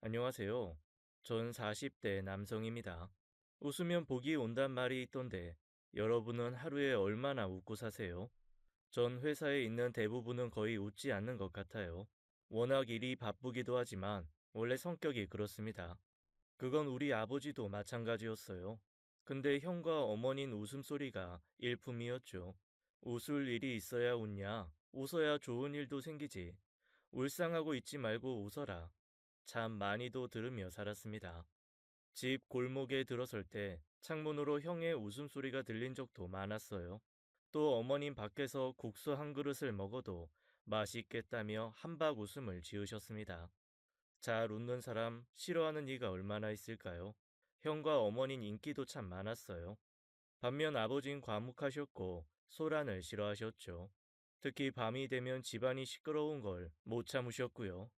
안녕하세요. 전 40대 남성입니다. 웃으면 복이 온단 말이 있던데 여러분은 하루에 얼마나 웃고 사세요? 전 회사에 있는 대부분은 거의 웃지 않는 것 같아요. 워낙 일이 바쁘기도 하지만 원래 성격이 그렇습니다. 그건 우리 아버지도 마찬가지였어요. 근데 형과 어머니는 웃음소리가 일품이었죠. 웃을 일이 있어야 웃냐? 웃어야 좋은 일도 생기지. 울상하고 있지 말고 웃어라. 참 많이도 들으며 살았습니다. 집 골목에 들어설 때 창문으로 형의 웃음소리가 들린 적도 많았어요. 또 어머님 밖에서 국수 한 그릇을 먹어도 맛있겠다며 한박 웃음을 지으셨습니다. 잘 웃는 사람 싫어하는 이가 얼마나 있을까요? 형과 어머님 인기도 참 많았어요. 반면 아버진 과묵하셨고 소란을 싫어하셨죠. 특히 밤이 되면 집안이 시끄러운 걸 못 참으셨고요.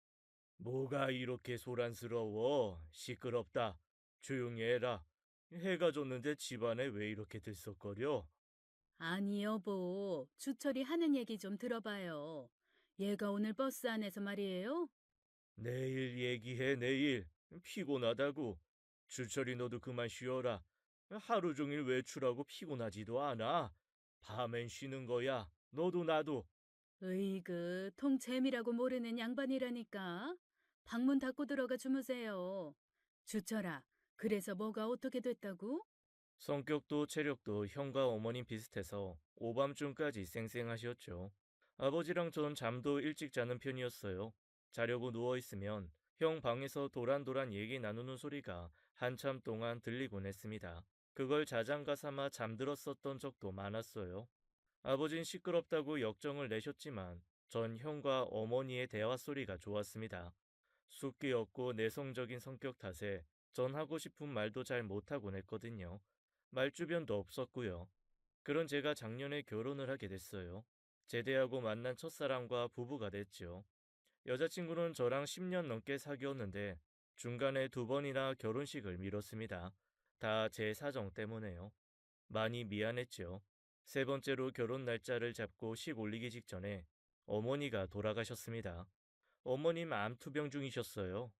뭐가 이렇게 소란스러워? 시끄럽다. 조용히 해라. 해가 졌는데 집안에 왜 이렇게 들썩거려? 아니, 여보. 주철이 하는 얘기 좀 들어봐요. 얘가 오늘 버스 안에서 말이에요. 내일 얘기해, 내일. 피곤하다고. 주철이 너도 그만 쉬어라. 하루 종일 외출하고 피곤하지도 않아. 밤엔 쉬는 거야. 너도 나도. 으이그, 통 재미라고 모르는 양반이라니까. 방문 닫고 들어가 주무세요. 주철아, 그래서 뭐가 어떻게 됐다고? 성격도 체력도 형과 어머님 비슷해서 오밤중까지 쌩쌩하셨죠. 아버지랑 전 잠도 일찍 자는 편이었어요. 자려고 누워있으면 형 방에서 도란도란 얘기 나누는 소리가 한참 동안 들리곤 했습니다. 그걸 자장가 삼아 잠들었었던 적도 많았어요. 아버진 시끄럽다고 역정을 내셨지만 전 형과 어머니의 대화 소리가 좋았습니다. 숫기 없고 내성적인 성격 탓에 전 하고 싶은 말도 잘 못하곤 했거든요. 말주변도 없었고요. 그런 제가 작년에 결혼을 하게 됐어요. 제대하고 만난 첫사랑과 부부가 됐죠. 여자친구는 저랑 10년 넘게 사귀었는데 중간에 두 번이나 결혼식을 미뤘습니다. 다 제 사정 때문에요. 많이 미안했죠. 세 번째로 결혼 날짜를 잡고 식 올리기 직전에 어머니가 돌아가셨습니다. 어머님 암투병 중이셨어요.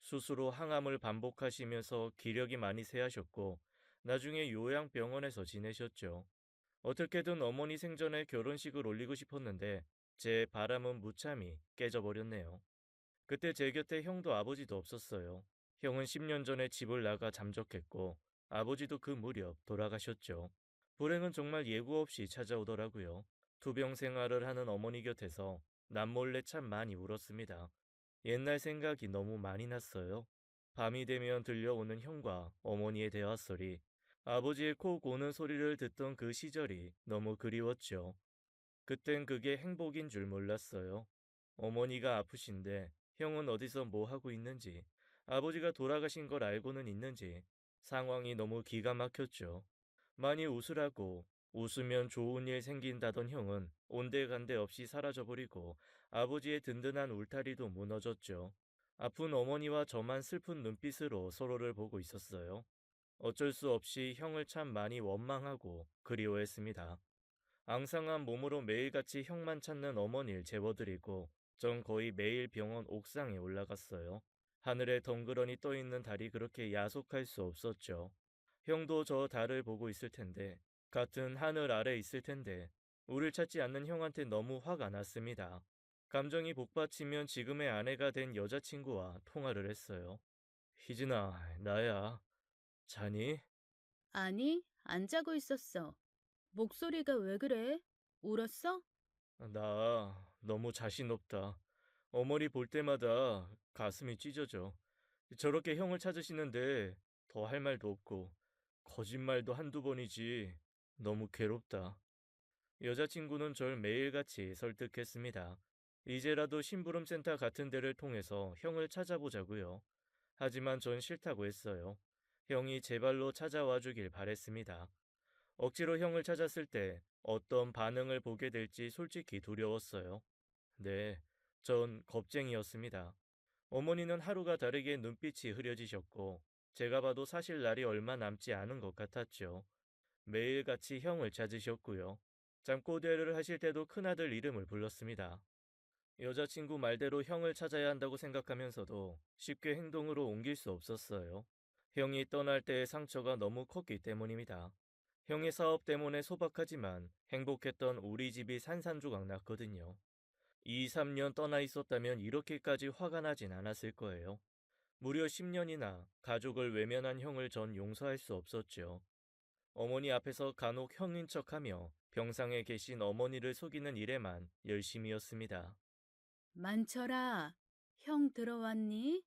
수시로 항암을 반복하시면서 기력이 많이 쇠하셨고 나중에 요양병원에서 지내셨죠. 어떻게든 어머니 생전에 결혼식을 올리고 싶었는데 제 바람은 무참히 깨져버렸네요. 그때 제 곁에 형도 아버지도 없었어요. 형은 10년 전에 집을 나가 잠적했고 아버지도 그 무렵 돌아가셨죠. 불행은 정말 예고 없이 찾아오더라고요. 투병 생활을 하는 어머니 곁에서 남몰래 참 많이 울었습니다. 옛날 생각이 너무 많이 났어요. 밤이 되면 들려오는 형과 어머니의 대화 소리, 아버지의 코 고는 소리를 듣던 그 시절이 너무 그리웠죠. 그땐 그게 행복인 줄 몰랐어요. 어머니가 아프신데 형은 어디서 뭐 하고 있는지, 아버지가 돌아가신 걸 알고는 있는지 상황이 너무 기가 막혔죠. 많이 웃으라고 웃으면 좋은 일 생긴다던 형은 온데간데 없이 사라져버리고 아버지의 든든한 울타리도 무너졌죠. 아픈 어머니와 저만 슬픈 눈빛으로 서로를 보고 있었어요. 어쩔 수 없이 형을 참 많이 원망하고 그리워했습니다. 앙상한 몸으로 매일같이 형만 찾는 어머니를 재워드리고 전 거의 매일 병원 옥상에 올라갔어요. 하늘에 덩그러니 떠있는 달이 그렇게 야속할 수 없었죠. 형도 저 달을 보고 있을 텐데, 같은 하늘 아래 있을 텐데, 우릴 찾지 않는 형한테 너무 화가 났습니다. 감정이 복받치면 지금의 아내가 된 여자친구와 통화를 했어요. 희진아, 나야. 자니? 아니, 안 자고 있었어. 목소리가 왜 그래? 울었어? 나 너무 자신 없다. 어머니 볼 때마다 가슴이 찢어져. 저렇게 형을 찾으시는데 더 할 말도 없고, 거짓말도 한두 번이지. 너무 괴롭다. 여자친구는 절 매일같이 설득했습니다. 이제라도 심부름센터 같은 데를 통해서 형을 찾아보자고요. 하지만 전 싫다고 했어요. 형이 제 발로 찾아와 주길 바랬습니다. 억지로 형을 찾았을 때 어떤 반응을 보게 될지 솔직히 두려웠어요. 네, 전 겁쟁이였습니다. 어머니는 하루가 다르게 눈빛이 흐려지셨고, 제가 봐도 사실 날이 얼마 남지 않은 것 같았죠. 매일같이 형을 찾으셨고요. 잠꼬대를 하실 때도 큰아들 이름을 불렀습니다. 여자친구 말대로 형을 찾아야 한다고 생각하면서도 쉽게 행동으로 옮길 수 없었어요. 형이 떠날 때의 상처가 너무 컸기 때문입니다. 형의 사업 때문에 소박하지만 행복했던 우리 집이 산산조각 났거든요. 2, 3년 떠나 있었다면 이렇게까지 화가 나진 않았을 거예요. 무려 10년이나 가족을 외면한 형을 전 용서할 수 없었죠. 어머니 앞에서 간혹 형인 척하며 병상에 계신 어머니를 속이는 일에만 열심이었습니다. 만철아, 형 들어왔니?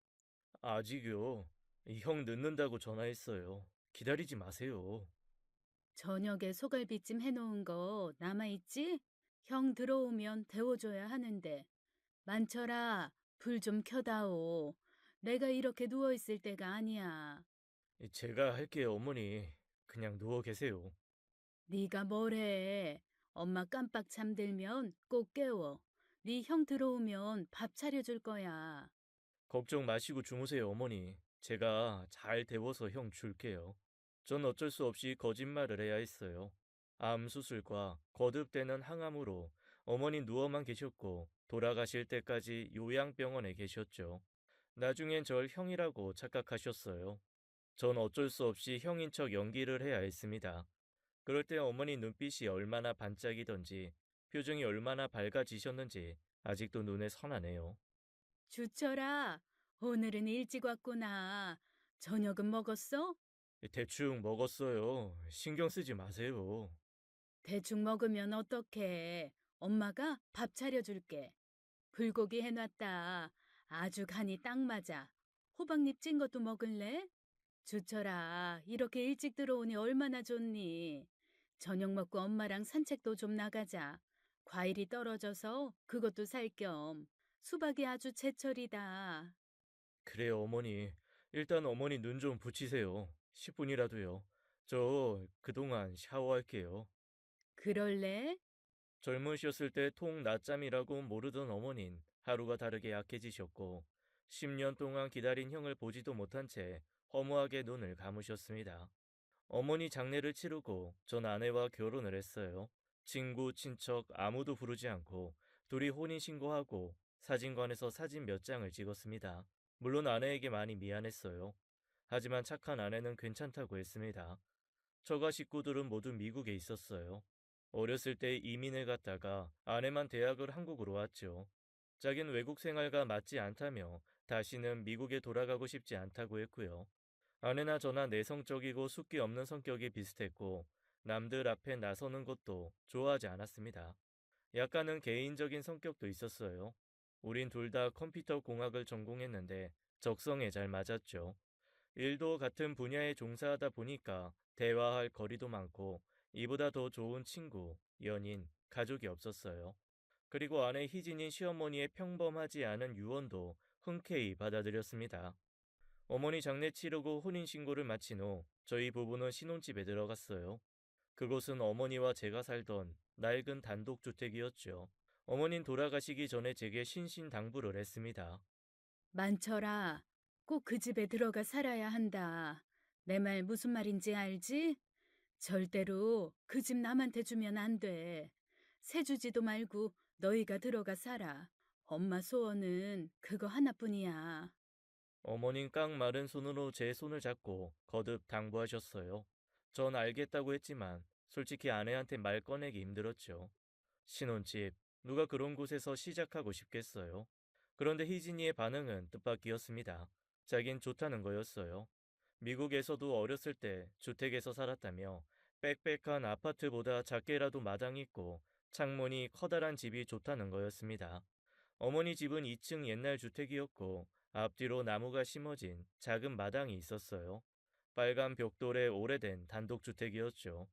아직요. 형 늦는다고 전화했어요. 기다리지 마세요. 저녁에 소갈비찜 해놓은 거 남아있지? 형 들어오면 데워줘야 하는데. 만철아, 불 좀 켜다오. 내가 이렇게 누워있을 때가 아니야. 제가 할게요, 어머니. 그냥 누워 계세요. 네가 뭐래. 엄마 깜빡 잠들면 꼭 깨워. 네 형 들어오면 밥 차려줄 거야. 걱정 마시고 주무세요, 어머니. 제가 잘 데워서 형 줄게요. 전 어쩔 수 없이 거짓말을 해야 했어요. 암 수술과 거듭되는 항암으로 어머니 누워만 계셨고 돌아가실 때까지 요양병원에 계셨죠. 나중엔 절 형이라고 착각하셨어요. 전 어쩔 수 없이 형인 척 연기를 해야 했습니다. 그럴 때 어머니 눈빛이 얼마나 반짝이던지 표정이 얼마나 밝아지셨는지 아직도 눈에 선하네요. 주철아, 오늘은 일찍 왔구나. 저녁은 먹었어? 대충 먹었어요. 신경 쓰지 마세요. 대충 먹으면 어떡해. 엄마가 밥 차려줄게. 불고기 해놨다. 아주 간이 딱 맞아. 호박잎 찐 것도 먹을래? 주철아, 이렇게 일찍 들어오니 얼마나 좋니? 저녁 먹고 엄마랑 산책도 좀 나가자. 과일이 떨어져서 그것도 살 겸. 수박이 아주 제철이다. 그래요, 어머니. 일단 어머니 눈 좀 붙이세요. 10분이라도요. 저 그동안 샤워할게요. 그럴래? 젊으셨을 때 통 낮잠이라고 모르던 어머닌 하루가 다르게 약해지셨고 10년 동안 기다린 형을 보지도 못한 채 허무하게 눈을 감으셨습니다. 어머니 장례를 치르고 전 아내와 결혼을 했어요. 친구, 친척 아무도 부르지 않고 둘이 혼인신고하고 사진관에서 사진 몇 장을 찍었습니다. 물론 아내에게 많이 미안했어요. 하지만 착한 아내는 괜찮다고 했습니다. 처가 식구들은 모두 미국에 있었어요. 어렸을 때 이민을 갔다가 아내만 대학을 한국으로 왔죠. 자긴 외국 생활과 맞지 않다며 다시는 미국에 돌아가고 싶지 않다고 했고요. 아내나 저나 내성적이고 숫기 없는 성격이 비슷했고 남들 앞에 나서는 것도 좋아하지 않았습니다. 약간은 개인적인 성격도 있었어요. 우린 둘 다 컴퓨터 공학을 전공했는데 적성에 잘 맞았죠. 일도 같은 분야에 종사하다 보니까 대화할 거리도 많고 이보다 더 좋은 친구, 연인, 가족이 없었어요. 그리고 아내 희진인 시어머니의 평범하지 않은 유언도 흔쾌히 받아들였습니다. 어머니 장례 치르고 혼인신고를 마친 후 저희 부부는 신혼집에 들어갔어요. 그곳은 어머니와 제가 살던 낡은 단독주택이었죠. 어머닌 돌아가시기 전에 제게 신신당부를 했습니다. 만철아, 꼭 그 집에 들어가 살아야 한다. 내 말 무슨 말인지 알지? 절대로 그 집 남한테 주면 안 돼. 새 주지도 말고 너희가 들어가 살아. 엄마 소원은 그거 하나뿐이야. 어머님 깡 마른 손으로 제 손을 잡고 거듭 당부하셨어요. 전 알겠다고 했지만 솔직히 아내한테 말 꺼내기 힘들었죠. 신혼집, 누가 그런 곳에서 시작하고 싶겠어요. 그런데 희진이의 반응은 뜻밖이었습니다. 자긴 좋다는 거였어요. 미국에서도 어렸을 때 주택에서 살았다며 빽빽한 아파트보다 작게라도 마당이 있고 창문이 커다란 집이 좋다는 거였습니다. 어머니 집은 2층 옛날 주택이었고 앞뒤로 나무가 심어진 작은 마당이 있었어요. 빨간 벽돌의 오래된 단독주택이었죠.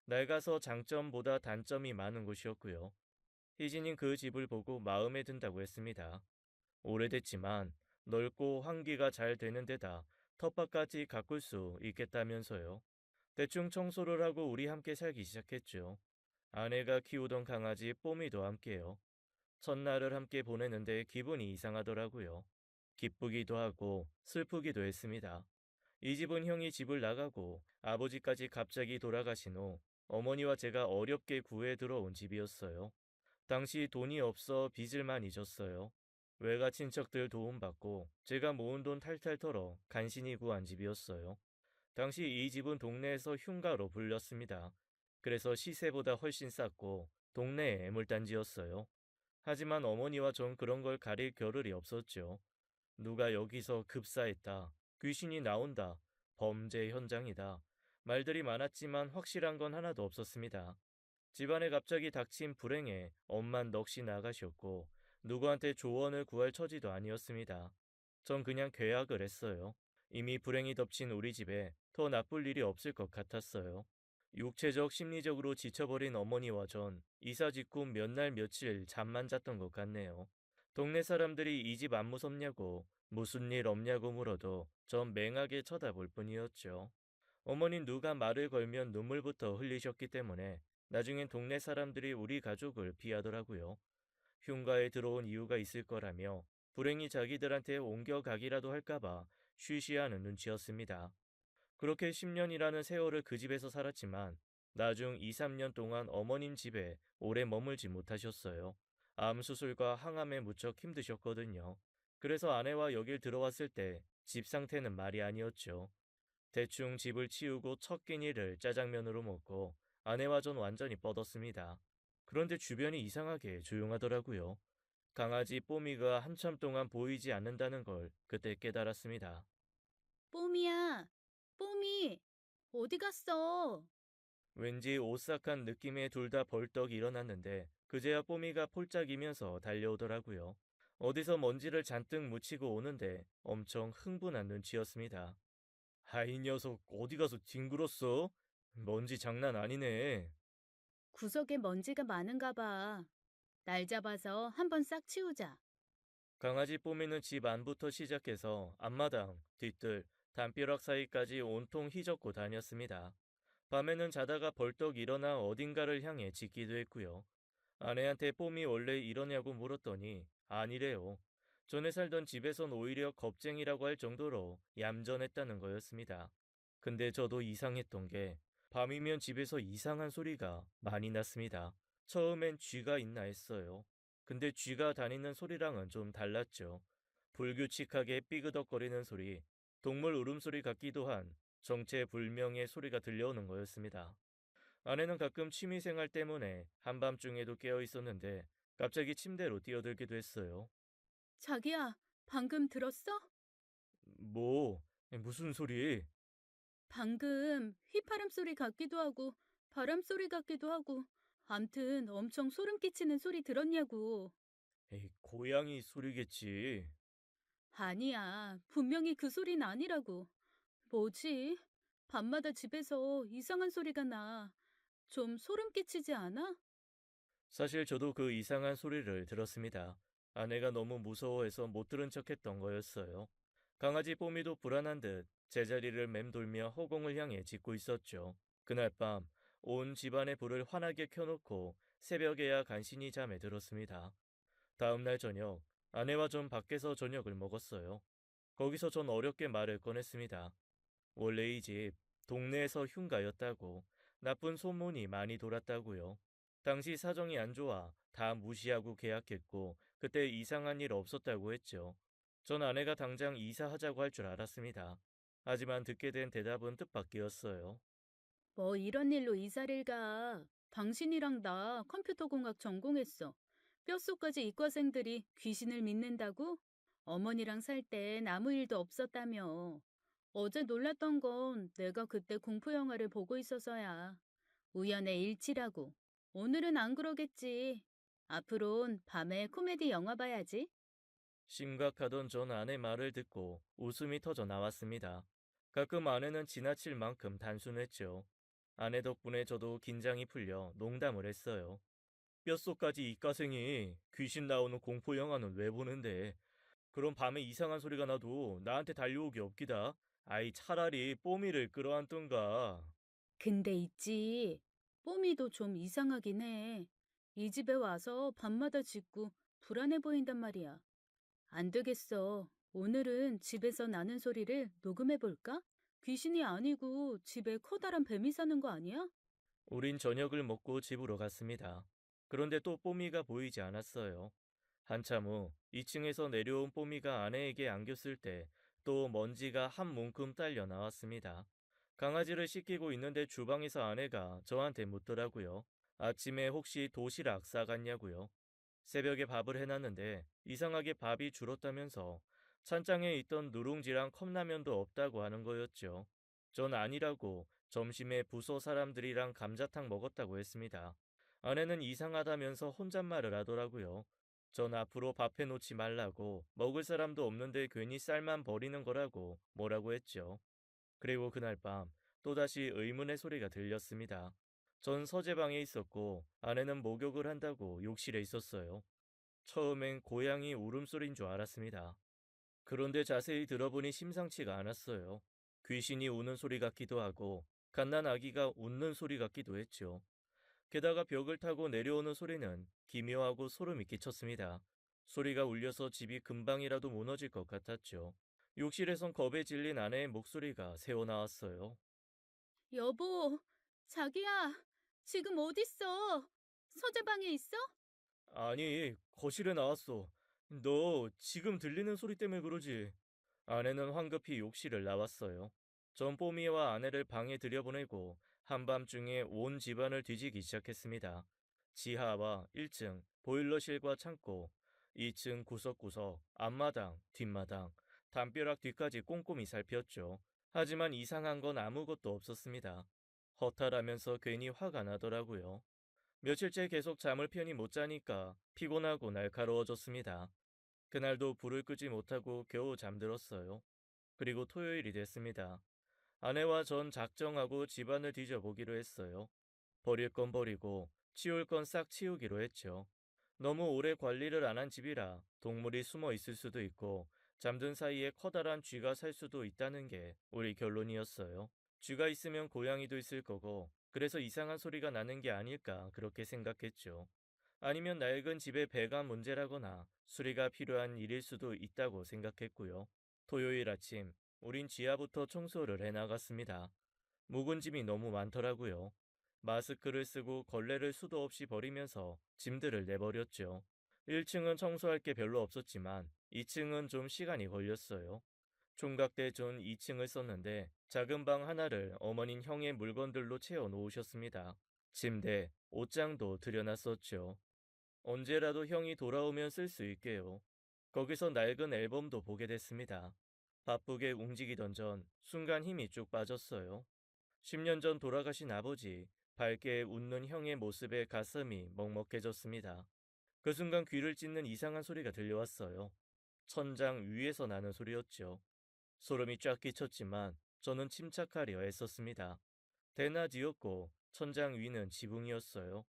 낡아서 장점보다 단점이 많은 곳이었고요. 희진인 그 집을 보고 마음에 든다고 했습니다. 오래됐지만 넓고 환기가 잘 되는 데다 텃밭까지 가꿀 수 있겠다면서요. 대충 청소를 하고 우리 함께 살기 시작했죠. 아내가 키우던 강아지 뽀미도 함께요. 첫날을 함께 보내는데 기분이 이상하더라고요. 기쁘기도 하고 슬프기도 했습니다. 이 집은 형이 집을 나가고 아버지까지 갑자기 돌아가신 후 어머니와 제가 어렵게 구해 들어온 집이었어요. 당시 돈이 없어 빚을 많이 졌어요. 외가 친척들 도움받고 제가 모은 돈 탈탈 털어 간신히 구한 집이었어요. 당시 이 집은 동네에서 흉가로 불렸습니다. 그래서 시세보다 훨씬 쌌고 동네의 애물단지였어요. 하지만 어머니와 전 그런 걸 가릴 겨를이 없었죠. 누가 여기서 급사했다, 귀신이 나온다, 범죄 현장이다. 말들이 많았지만 확실한 건 하나도 없었습니다. 집안에 갑자기 닥친 불행에 엄만 넋이 나가셨고 누구한테 조언을 구할 처지도 아니었습니다. 전 그냥 계약을 했어요. 이미 불행이 덮친 우리 집에 더 나쁠 일이 없을 것 같았어요. 육체적, 심리적으로 지쳐버린 어머니와 전 이사 직후 몇 날 며칠 잠만 잤던 것 같네요. 동네 사람들이 이 집 안 무섭냐고 무슨 일 없냐고 물어도 전 맹하게 쳐다볼 뿐이었죠. 어머닌 누가 말을 걸면 눈물부터 흘리셨기 때문에 나중엔 동네 사람들이 우리 가족을 피하더라고요. 흉가에 들어온 이유가 있을 거라며 불행히 자기들한테 옮겨가기라도 할까봐 쉬쉬하는 눈치였습니다. 그렇게 10년이라는 세월을 그 집에서 살았지만 나중 2, 3년 동안 어머님 집에 오래 머물지 못하셨어요. 암 수술과 항암에 무척 힘드셨거든요. 그래서 아내와 여길 들어왔을 때 집 상태는 말이 아니었죠. 대충 집을 치우고 첫 끼니를 짜장면으로 먹고 아내와 전 완전히 뻗었습니다. 그런데 주변이 이상하게 조용하더라고요. 강아지 뽀미가 한참 동안 보이지 않는다는 걸 그때 깨달았습니다. 뽀미야, 뽀미, 어디 갔어? 왠지 오싹한 느낌에 둘 다 벌떡 일어났는데 그제야 뽀미가 폴짝이면서 달려오더라고요. 어디서 먼지를 잔뜩 묻히고 오는데 엄청 흥분한 눈치였습니다. 이 녀석 어디 가서 뒹굴었어? 먼지 장난 아니네. 구석에 먼지가 많은가 봐. 날 잡아서 한번 싹 치우자. 강아지 뽀미는 집 안부터 시작해서 앞마당, 뒤뜰, 담벼락 사이까지 온통 휘젓고 다녔습니다. 밤에는 자다가 벌떡 일어나 어딘가를 향해 짖기도 했고요. 아내한테 뽀미 원래 이러냐고 물었더니 아니래요. 전에 살던 집에선 오히려 겁쟁이라고 할 정도로 얌전했다는 거였습니다. 근데 저도 이상했던 게 밤이면 집에서 이상한 소리가 많이 났습니다. 처음엔 쥐가 있나 했어요. 근데 쥐가 다니는 소리랑은 좀 달랐죠. 불규칙하게 삐그덕거리는 소리, 동물 울음소리 같기도 한 정체불명의 소리가 들려오는 거였습니다. 아내는 가끔 취미생활 때문에 한밤중에도 깨어 있었는데 갑자기 침대로 뛰어들기도 했어요. 자기야, 방금 들었어? 뭐, 무슨 소리? 방금 휘파람 소리 같기도 하고, 바람 소리 같기도 하고, 암튼 엄청 소름 끼치는 소리 들었냐고. 에이, 고양이 소리겠지. 아니야, 분명히 그 소린 아니라고. 뭐지? 밤마다 집에서 이상한 소리가 나. 좀 소름 끼치지 않아? 사실 저도 그 이상한 소리를 들었습니다. 아내가 너무 무서워해서 못 들은 척했던 거였어요. 강아지 뽀미도 불안한 듯 제자리를 맴돌며 허공을 향해 짖고 있었죠. 그날 밤 온 집안의 불을 환하게 켜놓고 새벽에야 간신히 잠에 들었습니다. 다음 날 저녁 아내와 전 밖에서 저녁을 먹었어요. 거기서 전 어렵게 말을 꺼냈습니다. 원래 이 집 동네에서 흉가였다고, 나쁜 소문이 많이 돌았다고요. 당시 사정이 안 좋아 다 무시하고 계약했고 그때 이상한 일 없었다고 했죠. 전 아내가 당장 이사하자고 할 줄 알았습니다. 하지만 듣게 된 대답은 뜻밖이었어요. 뭐 이런 일로 이사를 가. 당신이랑 나 컴퓨터 공학 전공했어. 뼛속까지 이과생들이 귀신을 믿는다고? 어머니랑 살 땐 아무 일도 없었다며. 어제 놀랐던 건 내가 그때 공포 영화를 보고 있어서야. 우연의 일치라고. 오늘은 안 그러겠지. 앞으론 밤에 코미디 영화 봐야지. 심각하던 전 아내 말을 듣고 웃음이 터져 나왔습니다. 가끔 아내는 지나칠 만큼 단순했죠. 아내 덕분에 저도 긴장이 풀려 농담을 했어요. 뼛속까지 이과생이 귀신 나오는 공포 영화는 왜 보는데? 그럼 밤에 이상한 소리가 나도 나한테 달려오기 없기다. 아이 차라리 뽀미를 끌어안던가. 근데 있지. 뽀미도 좀 이상하긴 해. 이 집에 와서 밤마다 짖고 불안해 보인단 말이야. 안 되겠어. 오늘은 집에서 나는 소리를 녹음해 볼까? 귀신이 아니고 집에 커다란 뱀이 사는 거 아니야? 우린 저녁을 먹고 집으로 갔습니다. 그런데 또 뽀미가 보이지 않았어요. 한참 후 2층에서 내려온 뽀미가 아내에게 안겼을 때 또 먼지가 한 문큼 딸려 나왔습니다. 강아지를 씻기고 있는데 주방에서 아내가 저한테 묻더라고요. 아침에 혹시 도시락 싸갔냐고요. 새벽에 밥을 해놨는데 이상하게 밥이 줄었다면서 찬장에 있던 누룽지랑 컵라면도 없다고 하는 거였죠. 전 아니라고 점심에 부서 사람들이랑 감자탕 먹었다고 했습니다. 아내는 이상하다면서 혼잣말을 하더라고요. 전 앞으로 밥 해놓지 말라고 먹을 사람도 없는데 괜히 쌀만 버리는 거라고 뭐라고 했죠. 그리고 그날 밤 또다시 의문의 소리가 들렸습니다. 전 서재방에 있었고 아내는 목욕을 한다고 욕실에 있었어요. 처음엔 고양이 울음소리인 줄 알았습니다. 그런데 자세히 들어보니 심상치가 않았어요. 귀신이 우는 소리 같기도 하고 갓난 아기가 웃는 소리 같기도 했죠. 게다가 벽을 타고 내려오는 소리는 기묘하고 소름이 끼쳤습니다. 소리가 울려서 집이 금방이라도 무너질 것 같았죠. 욕실에선 겁에 질린 아내의 목소리가 새어나왔어요. 여보, 자기야, 지금 어딨어? 서재방에 있어? 아니, 거실에 나왔어. 너 지금 들리는 소리 때문에 그러지? 아내는 황급히 욕실을 나왔어요. 전 뽀미와 아내를 방에 들여보내고 한밤중에 온 집안을 뒤지기 시작했습니다. 지하와 1층, 보일러실과 창고, 2층 구석구석, 앞마당, 뒷마당, 담벼락 뒤까지 꼼꼼히 살폈죠. 하지만 이상한 건 아무것도 없었습니다. 허탈하면서 괜히 화가 나더라고요. 며칠째 계속 잠을 편히 못 자니까 피곤하고 날카로워졌습니다. 그날도 불을 끄지 못하고 겨우 잠들었어요. 그리고 토요일이 됐습니다. 아내와 전 작정하고 집안을 뒤져보기로 했어요. 버릴 건 버리고 치울 건 싹 치우기로 했죠. 너무 오래 관리를 안 한 집이라 동물이 숨어 있을 수도 있고 잠든 사이에 커다란 쥐가 살 수도 있다는 게 우리 결론이었어요. 쥐가 있으면 고양이도 있을 거고 그래서 이상한 소리가 나는 게 아닐까 그렇게 생각했죠. 아니면 낡은 집의 배관 문제라거나 수리가 필요한 일일 수도 있다고 생각했고요. 토요일 아침, 우린 지하부터 청소를 해나갔습니다. 묵은 짐이 너무 많더라고요. 마스크를 쓰고 걸레를 수도 없이 버리면서 짐들을 내버렸죠. 1층은 청소할 게 별로 없었지만 2층은 좀 시간이 걸렸어요. 총각대 전 2층을 썼는데 작은 방 하나를 어머닌 형의 물건들로 채워 놓으셨습니다. 침대, 옷장도 들여놨었죠. 언제라도 형이 돌아오면 쓸 수 있게요. 거기서 낡은 앨범도 보게 됐습니다. 바쁘게 움직이던 전 순간 힘이 쭉 빠졌어요. 10년 전 돌아가신 아버지, 밝게 웃는 형의 모습에 가슴이 먹먹해졌습니다. 그 순간 귀를 찢는 이상한 소리가 들려왔어요. 천장 위에서 나는 소리였죠. 소름이 쫙 끼쳤지만 저는 침착하려 애썼습니다. 대낮이었고 천장 위는 지붕이었어요.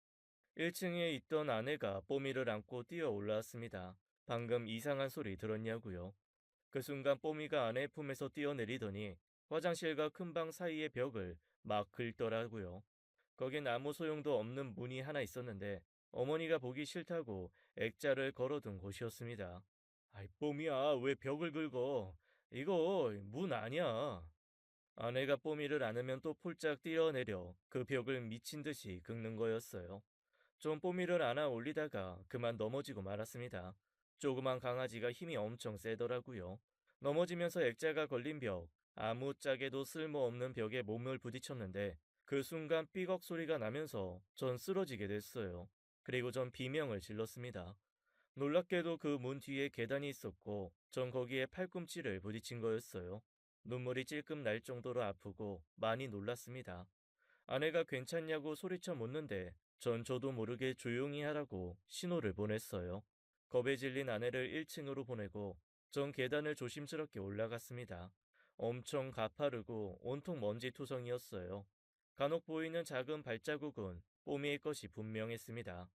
1층에 있던 아내가 뽀미를 안고 뛰어 올라왔습니다. 방금 이상한 소리 들었냐고요. 그 순간 뽀미가 아내 품에서 뛰어내리더니 화장실과 큰 방 사이의 벽을 막 긁더라고요. 거긴 아무 소용도 없는 문이 하나 있었는데 어머니가 보기 싫다고 액자를 걸어둔 곳이었습니다. 아이 뽀미야 왜 벽을 긁어? 이거 문 아니야. 아내가 뽀미를 안으면 또 폴짝 뛰어내려 그 벽을 미친 듯이 긁는 거였어요. 좀 뽀미를 안아 올리다가 그만 넘어지고 말았습니다. 조그만 강아지가 힘이 엄청 세더라고요. 넘어지면서 액자가 걸린 벽, 아무짝에도 쓸모없는 벽에 몸을 부딪혔는데 그 순간 삐걱 소리가 나면서 전 쓰러지게 됐어요. 그리고 전 비명을 질렀습니다. 놀랍게도 그 문 뒤에 계단이 있었고 전 거기에 팔꿈치를 부딪힌 거였어요. 눈물이 찔끔 날 정도로 아프고 많이 놀랐습니다. 아내가 괜찮냐고 소리쳐 묻는데 전 저도 모르게 조용히 하라고 신호를 보냈어요. 겁에 질린 아내를 1층으로 보내고 전 계단을 조심스럽게 올라갔습니다. 엄청 가파르고 온통 먼지 투성이었어요. 간혹 보이는 작은 발자국은 뽀미의 것이 분명했습니다.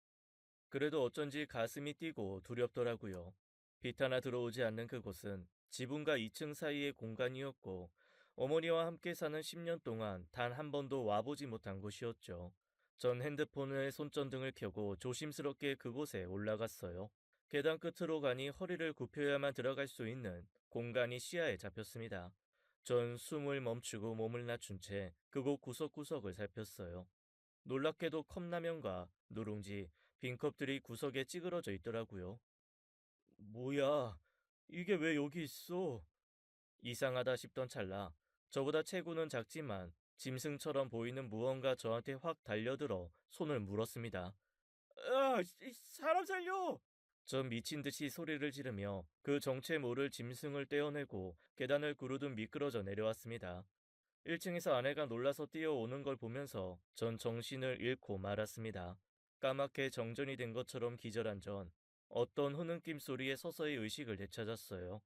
그래도 어쩐지 가슴이 뛰고 두렵더라고요. 빛 하나 들어오지 않는 그곳은 지붕과 2층 사이의 공간이었고 어머니와 함께 사는 10년 동안 단 한 번도 와보지 못한 곳이었죠. 전 핸드폰의 손전등을 켜고 조심스럽게 그곳에 올라갔어요. 계단 끝으로 가니 허리를 굽혀야만 들어갈 수 있는 공간이 시야에 잡혔습니다. 전 숨을 멈추고 몸을 낮춘 채 그곳 구석구석을 살폈어요. 놀랍게도 컵라면과 누룽지, 빈 컵들이 구석에 찌그러져 있더라고요. 뭐야, 이게 왜 여기 있어? 이상하다 싶던 찰나, 저보다 체구는 작지만 짐승처럼 보이는 무언가 저한테 확 달려들어 손을 물었습니다. 아, 사람 살려! 전 미친 듯이 소리를 지르며 그 정체 모를 짐승을 떼어내고 계단을 구르듯 미끄러져 내려왔습니다. 1층에서 아내가 놀라서 뛰어오는 걸 보면서 전 정신을 잃고 말았습니다. 까맣게 정전이 된 것처럼 기절한 전 어떤 흐느낌 소리에 서서히 의식을 되찾았어요.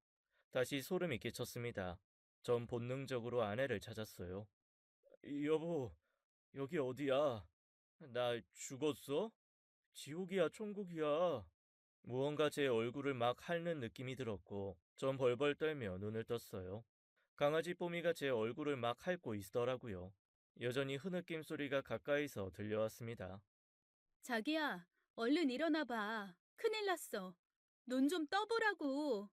다시 소름이 끼쳤습니다. 전 본능적으로 아내를 찾았어요. 여보, 여기 어디야? 나 죽었어? 지옥이야, 천국이야. 무언가 제 얼굴을 막 핥는 느낌이 들었고, 전 벌벌 떨며 눈을 떴어요. 강아지 뽀미가 제 얼굴을 막 핥고 있더라고요. 여전히 흐느낌 소리가 가까이서 들려왔습니다. 자기야, 얼른 일어나 봐. 큰일 났어. 눈 좀 떠보라고.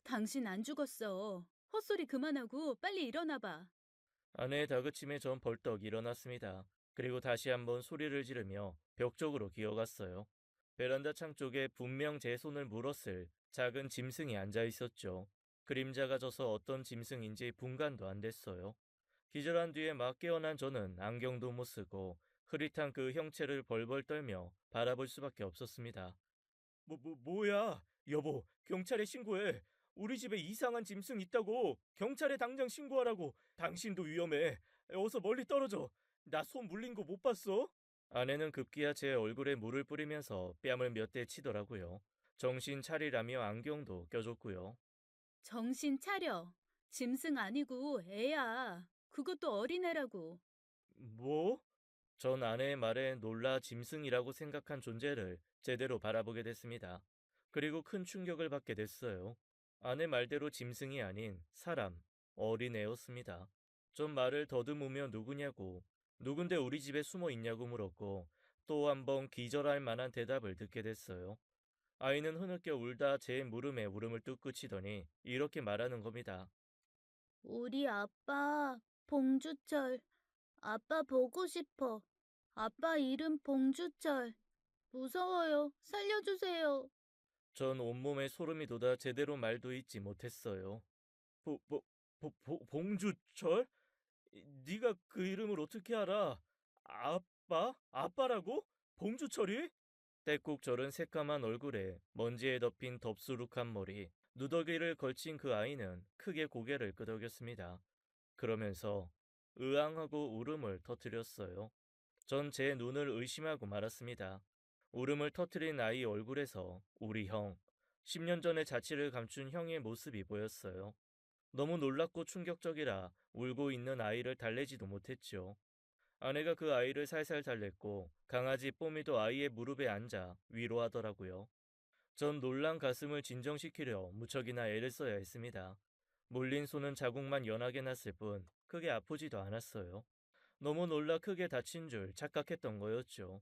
당신 안 죽었어. 헛소리 그만하고 빨리 일어나 봐. 아내의 다그침에 전 벌떡 일어났습니다. 그리고 다시 한번 소리를 지르며 벽 쪽으로 기어갔어요. 베란다 창 쪽에 분명 제 손을 물었을 작은 짐승이 앉아 있었죠. 그림자가 져서 어떤 짐승인지 분간도 안 됐어요. 기절한 뒤에 막 깨어난 저는 안경도 못 쓰고 흐릿한 그 형체를 벌벌 떨며 바라볼 수밖에 없었습니다. 뭐야? 여보, 경찰에 신고해. 우리 집에 이상한 짐승 있다고. 경찰에 당장 신고하라고. 당신도 위험해. 어서 멀리 떨어져. 나 손 물린 거 못 봤어? 아내는 급기야 제 얼굴에 물을 뿌리면서 뺨을 몇 대 치더라고요. 정신 차리라며 안경도 껴줬고요. 정신 차려. 짐승 아니고 애야. 그것도 어린애라고. 뭐? 전 아내의 말에 놀라 짐승이라고 생각한 존재를 제대로 바라보게 됐습니다. 그리고 큰 충격을 받게 됐어요. 아내 말대로 짐승이 아닌 사람, 어린애였습니다. 전 말을 더듬으며 누구냐고, 누군데 우리 집에 숨어 있냐고 물었고, 또 한 번 기절할 만한 대답을 듣게 됐어요. 아이는 흐느껴 울다 제 물음에 울음을 뚝 그치더니 이렇게 말하는 겁니다. 우리 아빠, 봉주철. 아빠 보고 싶어. 아빠 이름 봉주철. 무서워요. 살려주세요. 전 온몸에 소름이 돋아 제대로 말도 잇지 못했어요. 보, 보, 봉주철? 네가 그 이름을 어떻게 알아? 아빠? 아빠라고? 봉주철이? 때국 절은 새까만 얼굴에 먼지에 덮인 덥수룩한 머리, 누더기를 걸친 그 아이는 크게 고개를 끄덕였습니다. 그러면서 으앙하고 울음을 터뜨렸어요. 전 제 눈을 의심하고 말았습니다. 울음을 터뜨린 아이 얼굴에서 우리 형, 10년 전에 자취를 감춘 형의 모습이 보였어요. 너무 놀랍고 충격적이라 울고 있는 아이를 달래지도 못했죠. 아내가 그 아이를 살살 달랬고 강아지 뽀미도 아이의 무릎에 앉아 위로하더라고요. 전 놀란 가슴을 진정시키려 무척이나 애를 써야 했습니다. 몰린 손은 자국만 연하게 났을 뿐 크게 아프지도 않았어요. 너무 놀라 크게 다친 줄 착각했던 거였죠.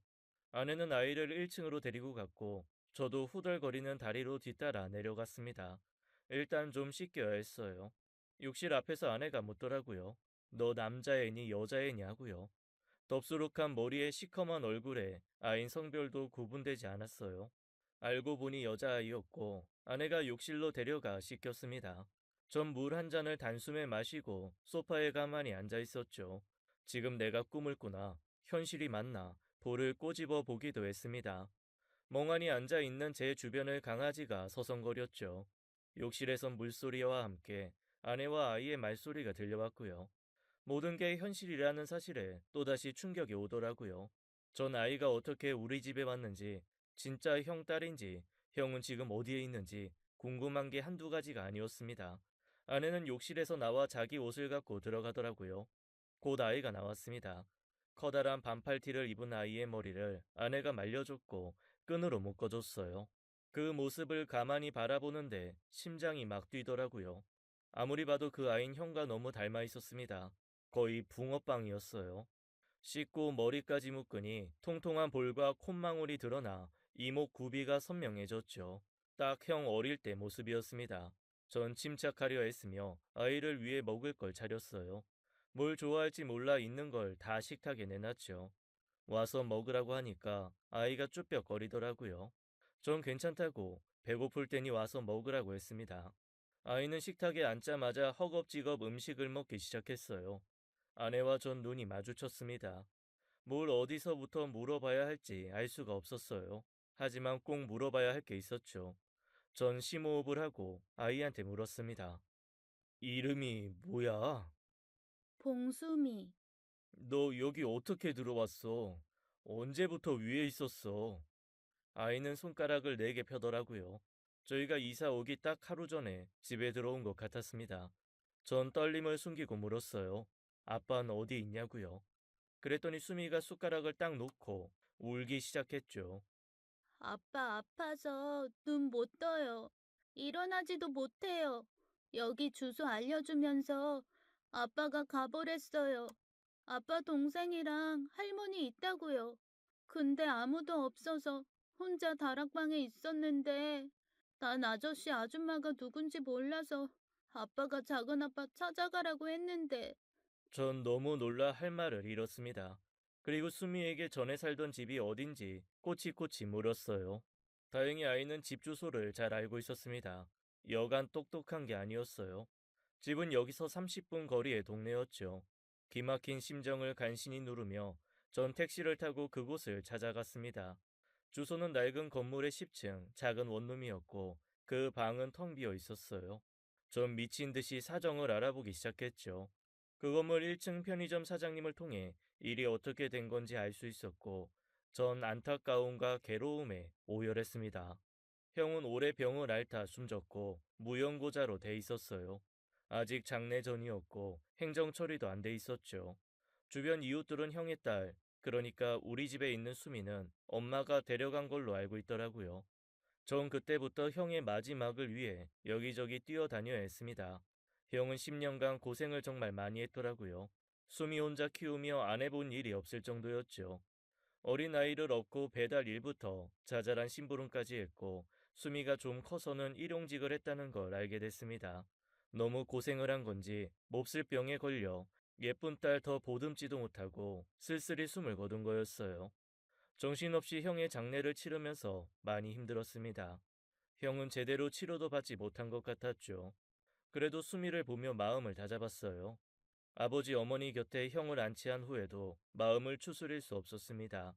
아내는 아이를 1층으로 데리고 갔고 저도 후덜거리는 다리로 뒤따라 내려갔습니다. 일단 좀 씻겨야 했어요. 욕실 앞에서 아내가 묻더라고요. 너 남자애니 여자애냐고요. 덥수룩한 머리에 시커먼 얼굴에 아인 성별도 구분되지 않았어요. 알고 보니 여자아이였고 아내가 욕실로 데려가 씻겼습니다. 전 물 한 잔을 단숨에 마시고 소파에 가만히 앉아 있었죠. 지금 내가 꿈을 꾸나 현실이 맞나 볼을 꼬집어 보기도 했습니다. 멍하니 앉아 있는 제 주변을 강아지가 서성거렸죠. 욕실에선 물소리와 함께 아내와 아이의 말소리가 들려왔고요. 모든 게 현실이라는 사실에 또다시 충격이 오더라고요. 전 아이가 어떻게 우리 집에 왔는지, 진짜 형 딸인지, 형은 지금 어디에 있는지 궁금한 게 한두 가지가 아니었습니다. 아내는 욕실에서 나와 자기 옷을 갖고 들어가더라고요. 곧 아이가 나왔습니다. 커다란 반팔티를 입은 아이의 머리를 아내가 말려줬고 끈으로 묶어줬어요. 그 모습을 가만히 바라보는데 심장이 막 뛰더라고요. 아무리 봐도 그 아이는 형과 너무 닮아 있었습니다. 거의 붕어빵이었어요. 씻고 머리까지 묶으니 통통한 볼과 콧망울이 드러나 이목 구비가 선명해졌죠. 딱 형 어릴 때 모습이었습니다. 전 침착하려 했으며 아이를 위해 먹을 걸 차렸어요. 뭘 좋아할지 몰라 있는 걸 다 식탁에 내놨죠. 와서 먹으라고 하니까 아이가 쭈뼛거리더라고요. 전 괜찮다고 배고플 테니 와서 먹으라고 했습니다. 아이는 식탁에 앉자마자 허겁지겁 음식을 먹기 시작했어요. 아내와 전 눈이 마주쳤습니다. 뭘 어디서부터 물어봐야 할지 알 수가 없었어요. 하지만 꼭 물어봐야 할 게 있었죠. 전 심호흡을 하고 아이한테 물었습니다. 이름이 뭐야? 봉수미. 너 여기 어떻게 들어왔어? 언제부터 위에 있었어? 아이는 손가락을 4개 펴더라고요. 저희가 이사 오기 딱 하루 전에 집에 들어온 것 같았습니다. 전 떨림을 숨기고 물었어요. 아빠는 어디 있냐고요? 그랬더니 수미가 숟가락을 딱 놓고 울기 시작했죠. 아빠 아파서 눈 못 떠요. 일어나지도 못해요. 여기 주소 알려주면서 아빠가 가버렸어요. 아빠 동생이랑 할머니 있다고요. 근데 아무도 없어서 혼자 다락방에 있었는데 난 아저씨 아줌마가 누군지 몰라서 아빠가 작은 아빠 찾아가라고 했는데 전 너무 놀라 할 말을 잃었습니다. 그리고 수미에게 전에 살던 집이 어딘지 꼬치꼬치 물었어요. 다행히 아이는 집 주소를 잘 알고 있었습니다. 여간 똑똑한 게 아니었어요. 집은 여기서 30분 거리의 동네였죠. 기막힌 심정을 간신히 누르며 전 택시를 타고 그곳을 찾아갔습니다. 주소는 낡은 건물의 10층 작은 원룸이었고 그 방은 텅 비어 있었어요. 전 미친 듯이 사정을 알아보기 시작했죠. 그 건물 1층 편의점 사장님을 통해 일이 어떻게 된 건지 알 수 있었고 전 안타까움과 괴로움에 오열했습니다. 형은 오래 병을 앓다 숨졌고 무연고자로 돼 있었어요. 아직 장례 전이었고 행정 처리도 안 돼 있었죠. 주변 이웃들은 형의 딸, 그러니까 우리 집에 있는 수미는 엄마가 데려간 걸로 알고 있더라고요. 전 그때부터 형의 마지막을 위해 여기저기 뛰어다녀야 했습니다. 형은 10년간 고생을 정말 많이 했더라고요. 수미 혼자 키우며 안 해본 일이 없을 정도였죠. 어린아이를 업고 배달 일부터 자잘한 심부름까지 했고 수미가 좀 커서는 일용직을 했다는 걸 알게 됐습니다. 너무 고생을 한 건지 몹쓸 병에 걸려 예쁜 딸 더 보듬지도 못하고 쓸쓸히 숨을 거둔 거였어요. 정신없이 형의 장례를 치르면서 많이 힘들었습니다. 형은 제대로 치료도 받지 못한 것 같았죠. 그래도 수미를 보며 마음을 다잡았어요. 아버지 어머니 곁에 형을 안치한 후에도 마음을 추스릴 수 없었습니다.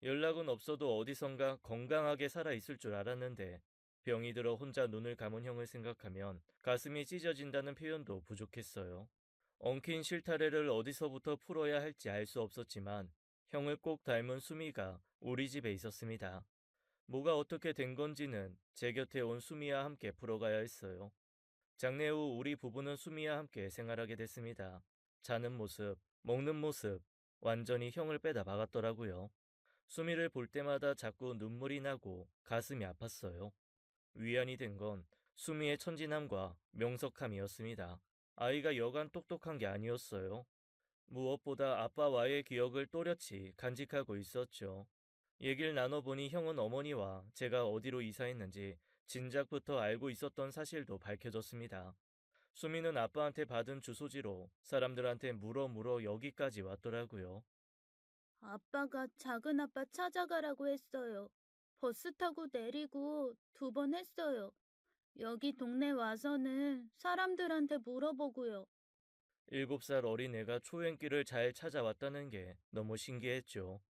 연락은 없어도 어디선가 건강하게 살아 있을 줄 알았는데 병이 들어 혼자 눈을 감은 형을 생각하면 가슴이 찢어진다는 표현도 부족했어요. 엉킨 실타래를 어디서부터 풀어야 할지 알 수 없었지만 형을 꼭 닮은 수미가 우리 집에 있었습니다. 뭐가 어떻게 된 건지는 제 곁에 온 수미와 함께 풀어가야 했어요. 장례 후 우리 부부는 수미와 함께 생활하게 됐습니다. 자는 모습, 먹는 모습, 완전히 형을 빼다 박았더라고요. 수미를 볼 때마다 자꾸 눈물이 나고 가슴이 아팠어요. 위안이 된 건 수미의 천진함과 명석함이었습니다. 아이가 여간 똑똑한 게 아니었어요. 무엇보다 아빠와의 기억을 또렷이 간직하고 있었죠. 얘기를 나눠보니 형은 어머니와 제가 어디로 이사했는지 진작부터 알고 있었던 사실도 밝혀졌습니다. 수미는 아빠한테 받은 주소지로 사람들한테 물어 여기까지 왔더라고요. 아빠가 작은 아빠 찾아가라고 했어요. 버스 타고 내리고 2번 했어요. 여기 동네 와서는 사람들한테 물어보고요. 7살 어린애가 초행길을 잘 찾아왔다는 게 너무 신기했죠.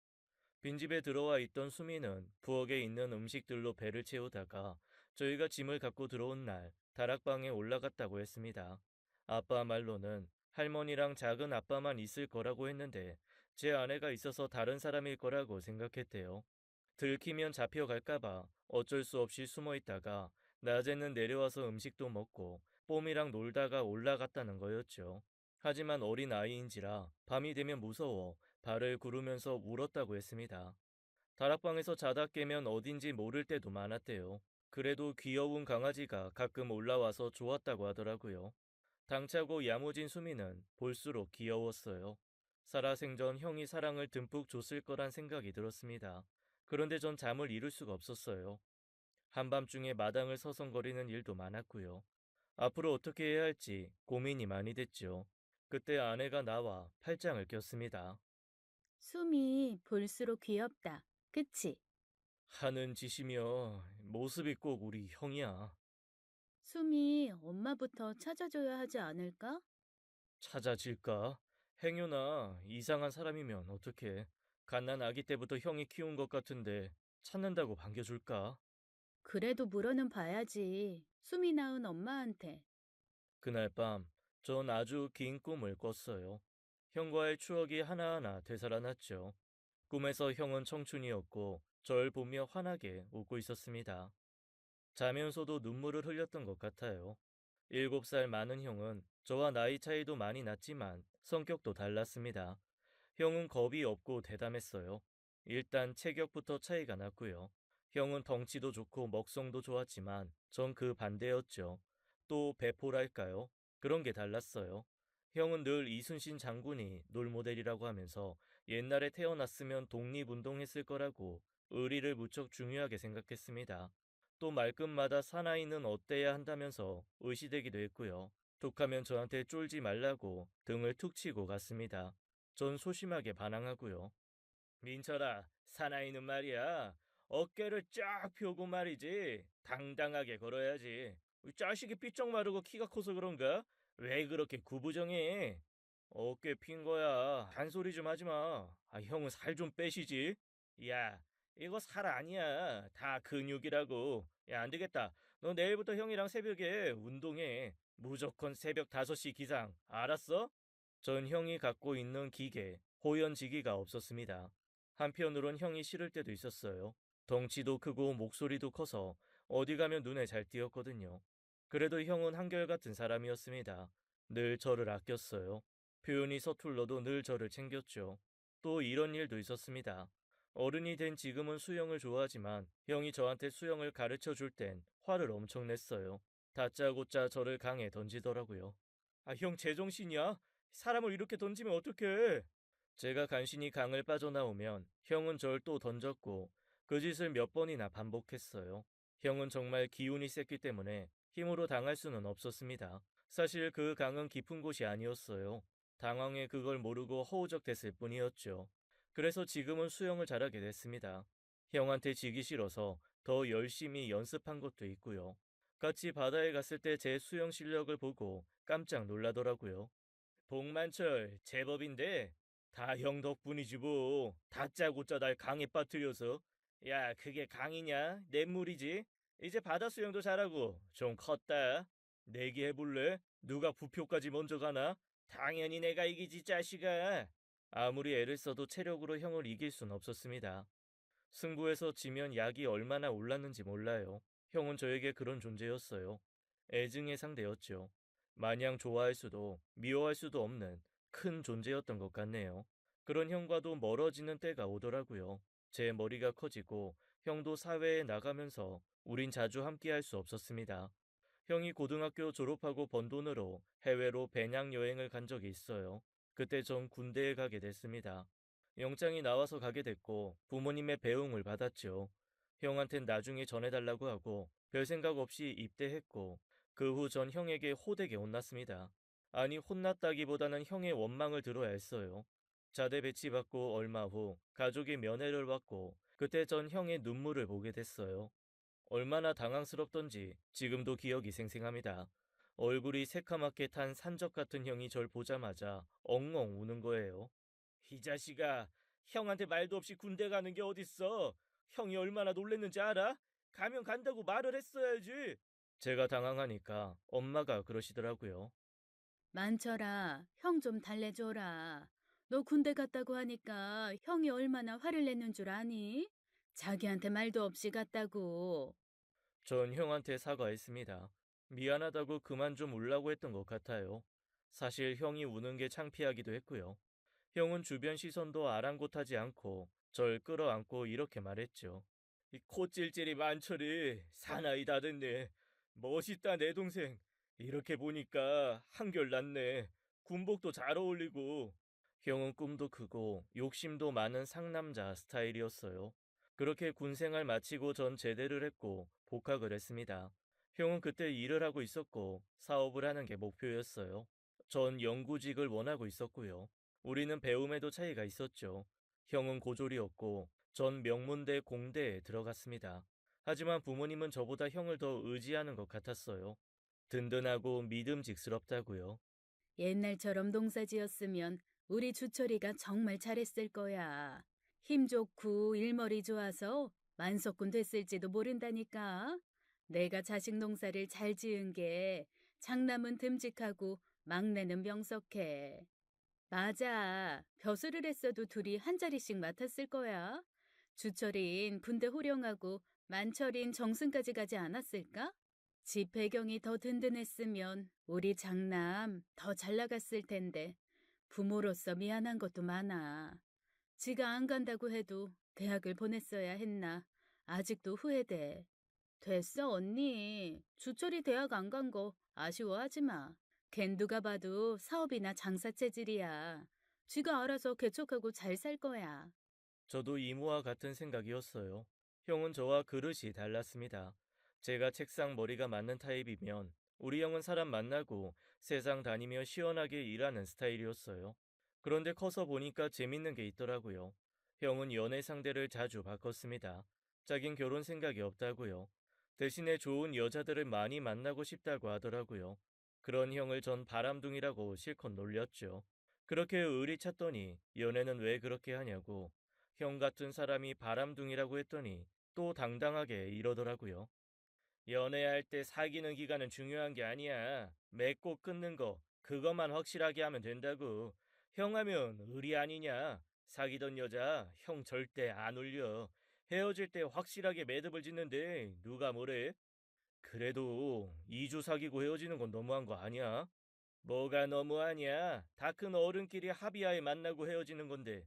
빈집에 들어와 있던 수미는 부엌에 있는 음식들로 배를 채우다가 저희가 짐을 갖고 들어온 날 다락방에 올라갔다고 했습니다. 아빠 말로는 할머니랑 작은 아빠만 있을 거라고 했는데 제 아내가 있어서 다른 사람일 거라고 생각했대요. 들키면 잡혀갈까봐 어쩔 수 없이 숨어 있다가 낮에는 내려와서 음식도 먹고 뽐이랑 놀다가 올라갔다는 거였죠. 하지만 어린 아이인지라 밤이 되면 무서워 발을 구르면서 울었다고 했습니다. 다락방에서 자다 깨면 어딘지 모를 때도 많았대요. 그래도 귀여운 강아지가 가끔 올라와서 좋았다고 하더라고요. 당차고 야무진 수미는 볼수록 귀여웠어요. 살아생전 형이 사랑을 듬뿍 줬을 거란 생각이 들었습니다. 그런데 전 잠을 이룰 수가 없었어요. 한밤중에 마당을 서성거리는 일도 많았고요. 앞으로 어떻게 해야 할지 고민이 많이 됐죠. 그때 아내가 나와 팔짱을 꼈습니다. 숨이 볼수록 귀엽다. 그치? 하는 짓이며 모습이 꼭 우리 형이야. 숨이 엄마부터 찾아줘야 하지 않을까? 찾아질까? 행여나 이상한 사람이면 어떡해. 갓난 아기 때부터 형이 키운 것 같은데 찾는다고 반겨줄까? 그래도 물어는 봐야지. 숨이 낳은 엄마한테. 그날 밤, 전 아주 긴 꿈을 꿨어요. 형과의 추억이 하나하나 되살아났죠. 꿈에서 형은 청춘이었고, 절 보며 환하게 웃고 있었습니다. 자면서도 눈물을 흘렸던 것 같아요. 7살 많은 형은 저와 나이 차이도 많이 났지만 성격도 달랐습니다. 형은 겁이 없고 대담했어요. 일단 체격부터 차이가 났고요. 형은 덩치도 좋고 먹성도 좋았지만 전 그 반대였죠. 또 배포랄까요? 그런 게 달랐어요. 형은 늘 이순신 장군이 롤모델이라고 하면서 옛날에 태어났으면 독립운동했을 거라고 의리를 무척 중요하게 생각했습니다. 또 말끝마다 사나이는 어때야 한다면서 의시되기도 했고요. 툭하면 저한테 쫄지 말라고 등을 툭 치고 갔습니다. 전 소심하게 반항하고요. 민철아, 사나이는 말이야. 어깨를 쫙 펴고 말이지. 당당하게 걸어야지. 이 자식이 삐쩍 마르고 키가 커서 그런가? 왜 그렇게 구부정해? 어깨 핀 거야. 잔소리 좀 하지 마. 아, 형은 살 좀 빼시지. 야, 이거 살 아니야. 다 근육이라고. 야, 안 되겠다. 너 내일부터 형이랑 새벽에 운동해. 무조건 새벽 5시 기상. 알았어? 전 형이 갖고 있는 기계, 호연지기가 없었습니다. 한편으론 형이 싫을 때도 있었어요. 덩치도 크고 목소리도 커서 어디 가면 눈에 잘 띄었거든요. 그래도 형은 한결같은 사람이었습니다. 늘 저를 아꼈어요. 표현이 서툴러도 늘 저를 챙겼죠. 또 이런 일도 있었습니다. 어른이 된 지금은 수영을 좋아하지만 형이 저한테 수영을 가르쳐 줄 땐 화를 엄청 냈어요. 다짜고짜 저를 강에 던지더라고요. 아, 형 제정신이야? 사람을 이렇게 던지면 어떡해? 제가 간신히 강을 빠져나오면 형은 절 또 던졌고 그 짓을 몇 번이나 반복했어요. 형은 정말 기운이 셌기 때문에 힘으로 당할 수는 없었습니다. 사실 그 강은 깊은 곳이 아니었어요. 당황해 그걸 모르고 허우적댔을 뿐이었죠. 그래서 지금은 수영을 잘하게 됐습니다. 형한테 지기 싫어서 더 열심히 연습한 것도 있고요. 같이 바다에 갔을 때 제 수영 실력을 보고 깜짝 놀라더라고요. 복만철 제법인데 다 형 덕분이지 뭐. 다짜고짜 날 강에 빠뜨려서. 야, 그게 강이냐? 냇물이지. 이제 바다 수영도 잘하고 좀 컸다. 내기 해볼래? 누가 부표까지 먼저 가나? 당연히 내가 이기지 자식아. 아무리 애를 써도 체력으로 형을 이길 순 없었습니다. 승부에서 지면 약이 얼마나 올랐는지 몰라요. 형은 저에게 그런 존재였어요. 애증의 상대였죠. 마냥 좋아할 수도 미워할 수도 없는 큰 존재였던 것 같네요. 그런 형과도 멀어지는 때가 오더라고요. 제 머리가 커지고 형도 사회에 나가면서 우린 자주 함께 할 수 없었습니다. 형이 고등학교 졸업하고 번 돈으로 해외로 배낭여행을 간 적이 있어요. 그때 전 군대에 가게 됐습니다. 영장이 나와서 가게 됐고 부모님의 배웅을 받았죠. 형한텐 나중에 전해달라고 하고 별 생각 없이 입대했고 그 후 전 형에게 호되게 혼났습니다. 아니 혼났다기보다는 형의 원망을 들어야 했어요. 자대 배치받고 얼마 후 가족의 면회를 받고 그때 전 형의 눈물을 보게 됐어요. 얼마나 당황스럽던지 지금도 기억이 생생합니다. 얼굴이 새카맣게 탄 산적 같은 형이 절 보자마자 엉엉 우는 거예요. 이 자식아, 형한테 말도 없이 군대 가는 게 어딨어? 형이 얼마나 놀랬는지 알아? 가면 간다고 말을 했어야지. 제가 당황하니까 엄마가 그러시더라고요. 만철아, 형 좀 달래줘라. 너 군대 갔다고 하니까 형이 얼마나 화를 냈는 줄 아니? 자기한테 말도 없이 갔다고. 전 형한테 사과했습니다. 미안하다고 그만 좀 울라고 했던 것 같아요. 사실 형이 우는 게 창피하기도 했고요. 형은 주변 시선도 아랑곳하지 않고 절 끌어안고 이렇게 말했죠. 이 코찔찔이 만철이 사나이 다 됐네. 멋있다 내 동생. 이렇게 보니까 한결 낫네. 군복도 잘 어울리고. 형은 꿈도 크고 욕심도 많은 상남자 스타일이었어요. 그렇게 군생활 마치고 전 제대를 했고 복학을 했습니다. 형은 그때 일을 하고 있었고 사업을 하는 게 목표였어요. 전 연구직을 원하고 있었고요. 우리는 배움에도 차이가 있었죠. 형은 고졸이었고 전 명문대 공대에 들어갔습니다. 하지만 부모님은 저보다 형을 더 의지하는 것 같았어요. 든든하고 믿음직스럽다고요. 옛날처럼 농사지었으면 우리 주철이가 정말 잘했을 거야. 힘 좋고 일머리 좋아서 만석군 됐을지도 모른다니까. 내가 자식 농사를 잘 지은 게 장남은 듬직하고 막내는 명석해. 맞아. 벼슬을 했어도 둘이 한 자리씩 맡았을 거야. 주철인 군대 호령하고 만철인 정승까지 가지 않았을까? 집 배경이 더 든든했으면 우리 장남 더 잘 나갔을 텐데 부모로서 미안한 것도 많아. 지가 안 간다고 해도 대학을 보냈어야 했나. 아직도 후회돼. 됐어, 언니. 주철이 대학 안 간 거 아쉬워하지 마. 걘 누가 봐도 사업이나 장사 체질이야. 쥐가 알아서 개척하고 잘 살 거야. 저도 이모와 같은 생각이었어요. 형은 저와 그릇이 달랐습니다. 제가 책상 머리가 맞는 타입이면 우리 형은 사람 만나고 세상 다니며 시원하게 일하는 스타일이었어요. 그런데 커서 보니까 재밌는 게 있더라고요. 형은 연애 상대를 자주 바꿨습니다. 자긴 결혼 생각이 없다고요. 대신에 좋은 여자들을 많이 만나고 싶다고 하더라고요. 그런 형을 전 바람둥이라고 실컷 놀렸죠. 그렇게 의리 찼더니 연애는 왜 그렇게 하냐고 형 같은 사람이 바람둥이라고 했더니 또 당당하게 이러더라고요. 연애할 때 사귀는 기간은 중요한 게 아니야. 맺고 끊는 거, 그것만 확실하게 하면 된다고. 형 하면 의리 아니냐? 사귀던 여자 형 절대 안 울려. 헤어질 때 확실하게 매듭을 짓는데 누가 뭐래? 그래도 2주 사귀고 헤어지는 건 너무한 거 아니야? 뭐가 너무하냐? 다 큰 어른끼리 합의하에 만나고 헤어지는 건데.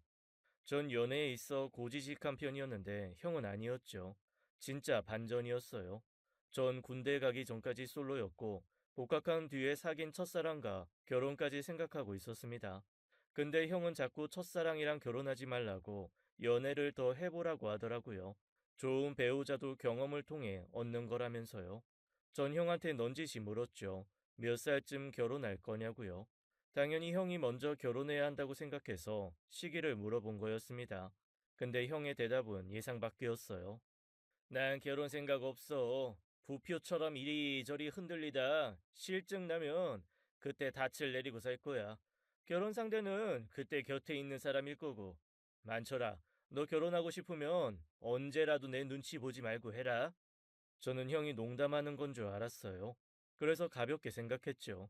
전 연애에 있어 고지식한 편이었는데 형은 아니었죠. 진짜 반전이었어요. 전 군대 가기 전까지 솔로였고 복학한 뒤에 사귄 첫사랑과 결혼까지 생각하고 있었습니다. 근데 형은 자꾸 첫사랑이랑 결혼하지 말라고 연애를 더 해보라고 하더라고요. 좋은 배우자도 경험을 통해 얻는 거라면서요. 전 형한테 넌지시 물었죠. 몇 살쯤 결혼할 거냐고요. 당연히 형이 먼저 결혼해야 한다고 생각해서 시기를 물어본 거였습니다. 근데 형의 대답은 예상 밖이었어요. 난 결혼 생각 없어. 부표처럼 이리저리 흔들리다 실증 나면 그때 닻을 내리고 살 거야. 결혼 상대는 그때 곁에 있는 사람일 거고. 만철아, 너 결혼하고 싶으면 언제라도 내 눈치 보지 말고 해라. 저는 형이 농담하는 건 줄 알았어요. 그래서 가볍게 생각했죠.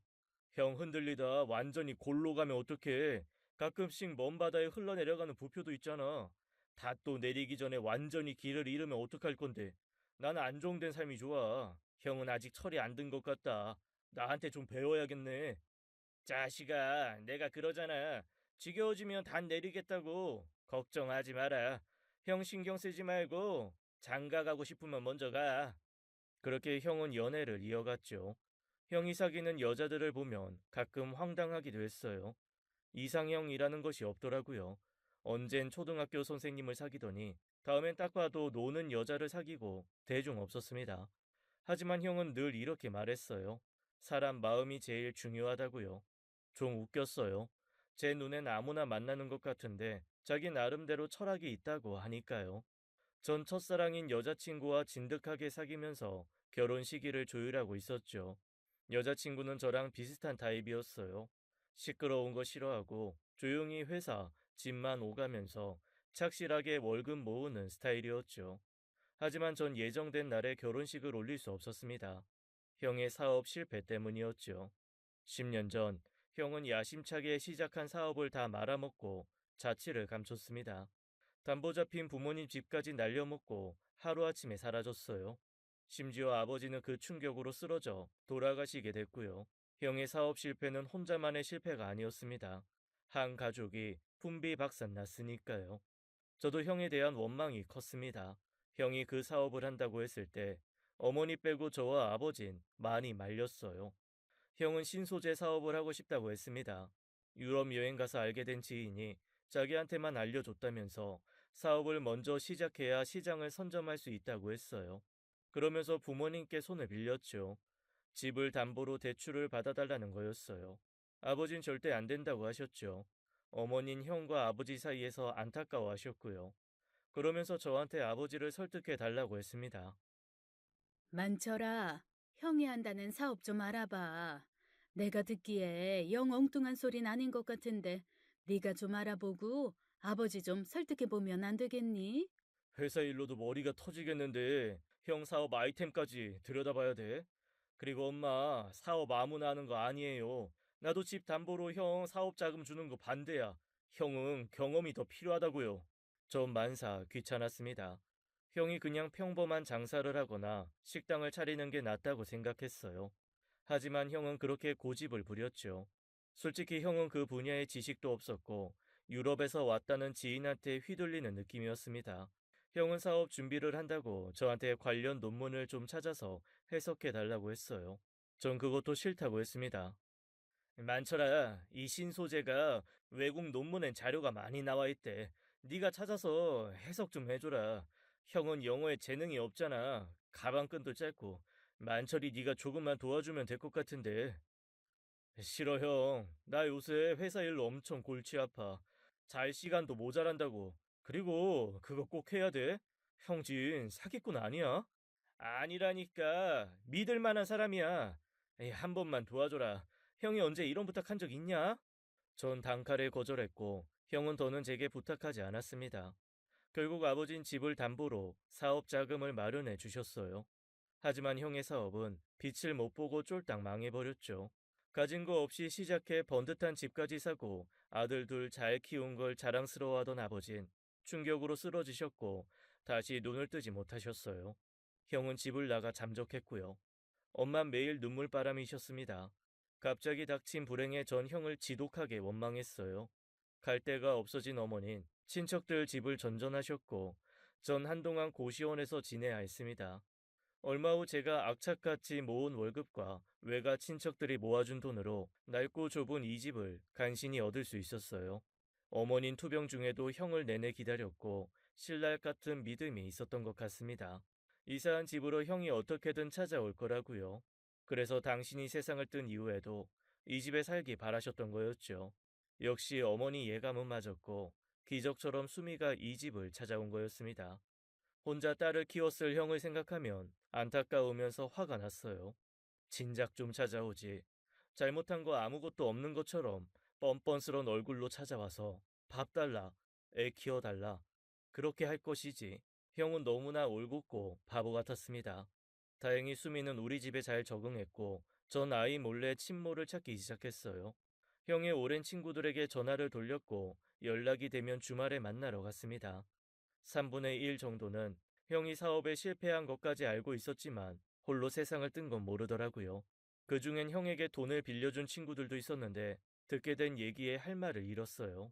형 흔들리다 완전히 골로 가면 어떡해. 가끔씩 먼 바다에 흘러내려가는 부표도 있잖아. 다 또 내리기 전에 완전히 길을 잃으면 어떡할 건데. 나는 안정된 삶이 좋아. 형은 아직 철이 안 든 것 같다. 나한테 좀 배워야겠네. 자식아, 내가 그러잖아. 지겨워지면 단 내리겠다고. 걱정하지 마라. 형 신경 쓰지 말고 장가 가고 싶으면 먼저 가. 그렇게 형은 연애를 이어갔죠. 형이 사귀는 여자들을 보면 가끔 황당하기도 했어요. 이상형이라는 것이 없더라고요. 언젠 초등학교 선생님을 사귀더니 다음엔 딱 봐도 노는 여자를 사귀고 대중 없었습니다. 하지만 형은 늘 이렇게 말했어요. 사람 마음이 제일 중요하다고요. 좀 웃겼어요. 제 눈엔 아무나 만나는 것 같은데 자기 나름대로 철학이 있다고 하니까요. 전 첫사랑인 여자친구와 진득하게 사귀면서 결혼 시기를 조율하고 있었죠. 여자친구는 저랑 비슷한 타입이었어요. 시끄러운 거 싫어하고 조용히 회사, 집만 오가면서 착실하게 월급 모으는 스타일이었죠. 하지만 전 예정된 날에 결혼식을 올릴 수 없었습니다. 형의 사업 실패 때문이었죠. 10년 전, 형은 야심차게 시작한 사업을 다 말아먹고 자취를 감췄습니다. 담보 잡힌 부모님 집까지 날려먹고 하루아침에 사라졌어요. 심지어 아버지는 그 충격으로 쓰러져 돌아가시게 됐고요. 형의 사업 실패는 혼자만의 실패가 아니었습니다. 한 가족이 분비박산 났으니까요. 저도 형에 대한 원망이 컸습니다. 형이 그 사업을 한다고 했을 때 어머니 빼고 저와 아버진 많이 말렸어요. 형은 신소재 사업을 하고 싶다고 했습니다. 유럽 여행 가서 알게 된 지인이 자기한테만 알려줬다면서 사업을 먼저 시작해야 시장을 선점할 수 있다고 했어요. 그러면서 부모님께 손을 빌렸죠. 집을 담보로 대출을 받아달라는 거였어요. 아버진 절대 안 된다고 하셨죠. 어머닌 형과 아버지 사이에서 안타까워하셨고요. 그러면서 저한테 아버지를 설득해 달라고 했습니다. 만철아, 형이 한다는 사업 좀 알아봐. 내가 듣기에 영 엉뚱한 소린 아닌 것 같은데 네가 좀 알아보고 아버지 좀 설득해 보면 안 되겠니? 회사 일로도 머리가 터지겠는데 형 사업 아이템까지 들여다봐야 돼. 그리고 엄마 사업 아무나 하는 거 아니에요. 나도 집 담보로 형 사업 자금 주는 거 반대야. 형은 경험이 더 필요하다고요. 전 만사 귀찮았습니다. 형이 그냥 평범한 장사를 하거나 식당을 차리는 게 낫다고 생각했어요. 하지만 형은 그렇게 고집을 부렸죠. 솔직히 형은 그 분야의 지식도 없었고 유럽에서 왔다는 지인한테 휘둘리는 느낌이었습니다. 형은 사업 준비를 한다고 저한테 관련 논문을 좀 찾아서 해석해 달라고 했어요. 전 그것도 싫다고 했습니다. 많더라. 이 신소재가 외국 논문엔 자료가 많이 나와 있대. 네가 찾아서 해석 좀 해줘라. 형은 영어에 재능이 없잖아. 가방끈도 짧고. 만철이 네가 조금만 도와주면 될 것 같은데. 싫어 형. 나 요새 회사 일로 엄청 골치 아파. 잘 시간도 모자란다고. 그리고 그거 꼭 해야 돼. 형진 사기꾼 아니야? 아니라니까. 믿을 만한 사람이야. 에이, 한 번만 도와줘라. 형이 언제 이런 부탁한 적 있냐? 전 단칼에 거절했고 형은 더는 제게 부탁하지 않았습니다. 결국 아버진 집을 담보로 사업 자금을 마련해 주셨어요. 하지만 형의 사업은 빛을 못 보고 쫄딱 망해버렸죠. 가진 거 없이 시작해 번듯한 집까지 사고 아들 둘 잘 키운 걸 자랑스러워하던 아버진 충격으로 쓰러지셨고 다시 눈을 뜨지 못하셨어요. 형은 집을 나가 잠적했고요. 엄만 매일 눈물바람이셨습니다. 갑자기 닥친 불행에 전 형을 지독하게 원망했어요. 갈 데가 없어진 어머닌 친척들 집을 전전하셨고 전 한동안 고시원에서 지내야 했습니다. 얼마 후 제가 악착같이 모은 월급과 외가 친척들이 모아준 돈으로 낡고 좁은 이 집을 간신히 얻을 수 있었어요. 어머닌 투병 중에도 형을 내내 기다렸고 신랄 같은 믿음이 있었던 것 같습니다. 이사한 집으로 형이 어떻게든 찾아올 거라고요. 그래서 당신이 세상을 뜬 이후에도 이 집에 살기 바라셨던 거였죠. 역시 어머니 예감은 맞았고 기적처럼 수미가 이 집을 찾아온 거였습니다. 혼자 딸을 키웠을 형을 생각하면 안타까우면서 화가 났어요. 진작 좀 찾아오지. 잘못한 거 아무것도 없는 것처럼 뻔뻔스런 얼굴로 찾아와서 밥 달라, 애 키워달라. 그렇게 할 것이지. 형은 너무나 올곧고 바보 같았습니다. 다행히 수미는 우리 집에 잘 적응했고 전 아이 몰래 친모를 찾기 시작했어요. 형의 오랜 친구들에게 전화를 돌렸고 연락이 되면 주말에 만나러 갔습니다. 3분의 1 정도는 형이 사업에 실패한 것까지 알고 있었지만 홀로 세상을 뜬 건 모르더라고요. 그중엔 형에게 돈을 빌려준 친구들도 있었는데 듣게 된 얘기에 할 말을 잃었어요.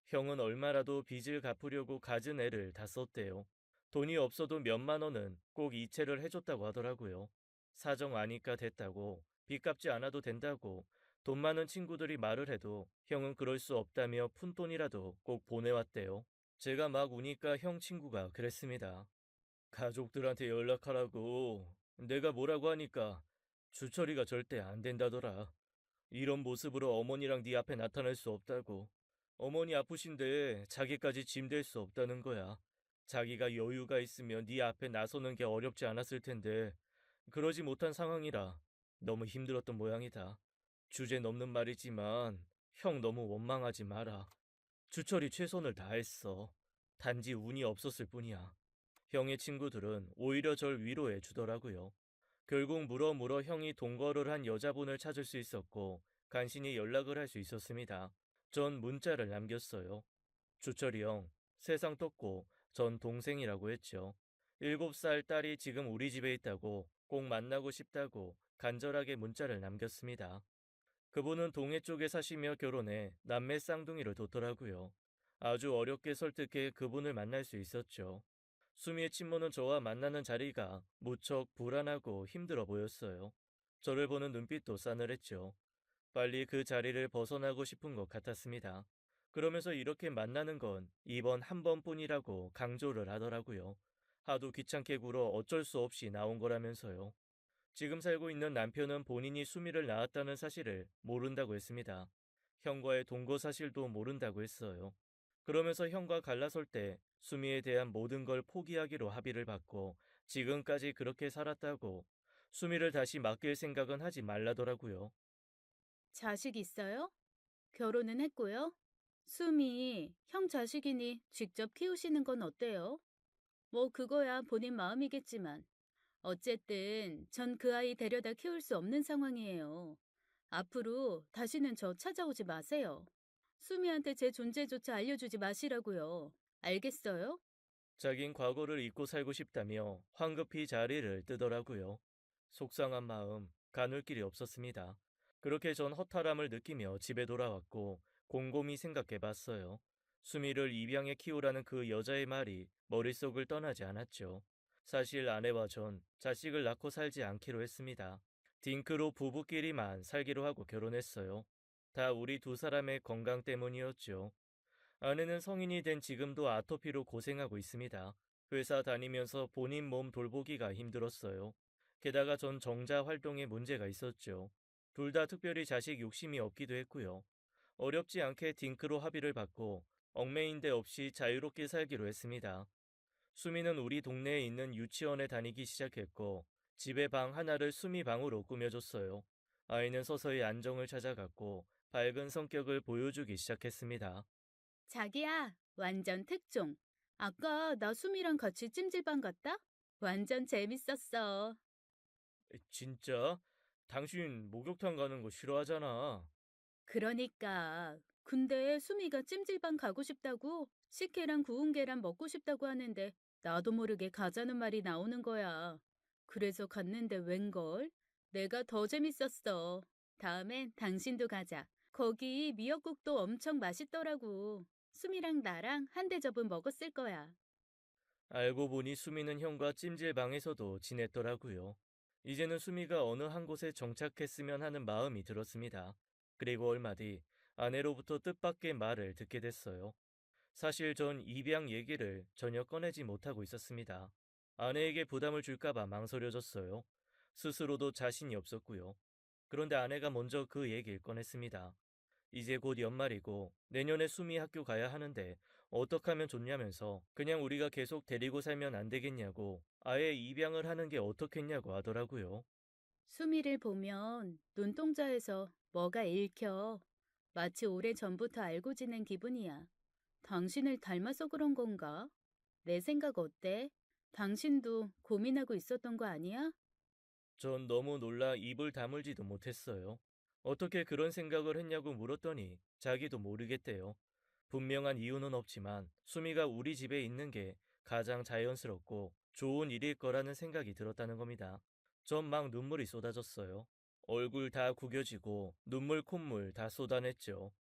형은 얼마라도 빚을 갚으려고 가진 애를 다 썼대요. 돈이 없어도 몇만 원은 꼭 이체를 해줬다고 하더라고요. 사정 아니까 됐다고, 빚 갚지 않아도 된다고, 돈 많은 친구들이 말을 해도 형은 그럴 수 없다며 푼돈이라도 꼭 보내왔대요. 제가 막 우니까 형 친구가 그랬습니다. 가족들한테 연락하라고. 내가 뭐라고 하니까 주철이가 절대 안 된다더라. 이런 모습으로 어머니랑 네 앞에 나타날 수 없다고. 어머니 아프신데 자기까지 짐 될 수 없다는 거야. 자기가 여유가 있으면 네 앞에 나서는 게 어렵지 않았을 텐데 그러지 못한 상황이라 너무 힘들었던 모양이다. 주제 넘는 말이지만 형 너무 원망하지 마라. 주철이 최선을 다했어. 단지 운이 없었을 뿐이야. 형의 친구들은 오히려 절 위로해 주더라고요. 결국 물어 형이 동거를 한 여자분을 찾을 수 있었고 간신히 연락을 할 수 있었습니다. 전 문자를 남겼어요. 주철이 형, 세상 떴고 전 동생이라고 했죠. 7살 딸이 지금 우리 집에 있다고 꼭 만나고 싶다고 간절하게 문자를 남겼습니다. 그분은 동해 쪽에 사시며 결혼해 남매 쌍둥이를 뒀더라고요. 아주 어렵게 설득해 그분을 만날 수 있었죠. 수미의 친모는 저와 만나는 자리가 무척 불안하고 힘들어 보였어요. 저를 보는 눈빛도 싸늘했죠. 빨리 그 자리를 벗어나고 싶은 것 같았습니다. 그러면서 이렇게 만나는 건 이번 한 번뿐이라고 강조를 하더라고요. 하도 귀찮게 굴어 어쩔 수 없이 나온 거라면서요. 지금 살고 있는 남편은 본인이 수미를 낳았다는 사실을 모른다고 했습니다. 형과의 동거 사실도 모른다고 했어요. 그러면서 형과 갈라설 때 수미에 대한 모든 걸 포기하기로 합의를 받고 지금까지 그렇게 살았다고 수미를 다시 맡길 생각은 하지 말라더라고요. 자식 있어요? 결혼은 했고요? 수미, 형 자식이니 직접 키우시는 건 어때요? 뭐 그거야 본인 마음이겠지만 어쨌든 전 그 아이 데려다 키울 수 없는 상황이에요. 앞으로 다시는 저 찾아오지 마세요. 수미한테 제 존재조차 알려주지 마시라고요. 알겠어요? 자긴 과거를 잊고 살고 싶다며 황급히 자리를 뜨더라고요. 속상한 마음 가눌 길이 없었습니다. 그렇게 전 허탈함을 느끼며 집에 돌아왔고 곰곰이 생각해 봤어요. 수미를 입양해 키우라는 그 여자의 말이 머릿속을 떠나지 않았죠. 사실 아내와 전 자식을 낳고 살지 않기로 했습니다. 딩크로 부부끼리만 살기로 하고 결혼했어요. 다 우리 두 사람의 건강 때문이었죠. 아내는 성인이 된 지금도 아토피로 고생하고 있습니다. 회사 다니면서 본인 몸 돌보기가 힘들었어요. 게다가 전 정자 활동에 문제가 있었죠. 둘 다 특별히 자식 욕심이 없기도 했고요. 어렵지 않게 딩크로 합의를 받고 얽매인 데 없이 자유롭게 살기로 했습니다. 수미는 우리 동네에 있는 유치원에 다니기 시작했고 집에 방 하나를 수미 방으로 꾸며줬어요. 아이는 서서히 안정을 찾아갔고 밝은 성격을 보여주기 시작했습니다. 자기야, 완전 특종. 아까 나 수미랑 같이 찜질방 갔다? 완전 재밌었어. 진짜? 당신 목욕탕 가는 거 싫어하잖아. 그러니까. 근데 수미가 찜질방 가고 싶다고 식혜랑 구운 계란 먹고 싶다고 하는데 나도 모르게 가자는 말이 나오는 거야. 그래서 갔는데 웬걸? 내가 더 재밌었어. 다음엔 당신도 가자. 거기 미역국도 엄청 맛있더라고. 수미랑 나랑 한 대접은 먹었을 거야. 알고 보니 수미는 형과 찜질방에서도 지냈더라고요. 이제는 수미가 어느 한 곳에 정착했으면 하는 마음이 들었습니다. 그리고 얼마 뒤 아내로부터 뜻밖의 말을 듣게 됐어요. 사실 전 입양 얘기를 전혀 꺼내지 못하고 있었습니다. 아내에게 부담을 줄까봐 망설여졌어요. 스스로도 자신이 없었고요. 그런데 아내가 먼저 그 얘기를 꺼냈습니다. 이제 곧 연말이고 내년에 수미 학교 가야 하는데 어떻게 하면 좋냐면서 그냥 우리가 계속 데리고 살면 안 되겠냐고 아예 입양을 하는 게 어떻겠냐고 하더라고요. 수미를 보면 눈동자에서 뭐가 읽혀. 마치 오래전부터 알고 지낸 기분이야. 당신을 닮아서 그런 건가? 내 생각 어때? 당신도 고민하고 있었던 거 아니야? 전 너무 놀라 입을 다물지도 못했어요. 어떻게 그런 생각을 했냐고 물었더니 자기도 모르겠대요. 분명한 이유는 없지만 수미가 우리 집에 있는 게 가장 자연스럽고 좋은 일일 거라는 생각이 들었다는 겁니다. 전 막 눈물이 쏟아졌어요. 얼굴 다 구겨지고 눈물 콧물 다 쏟아냈죠.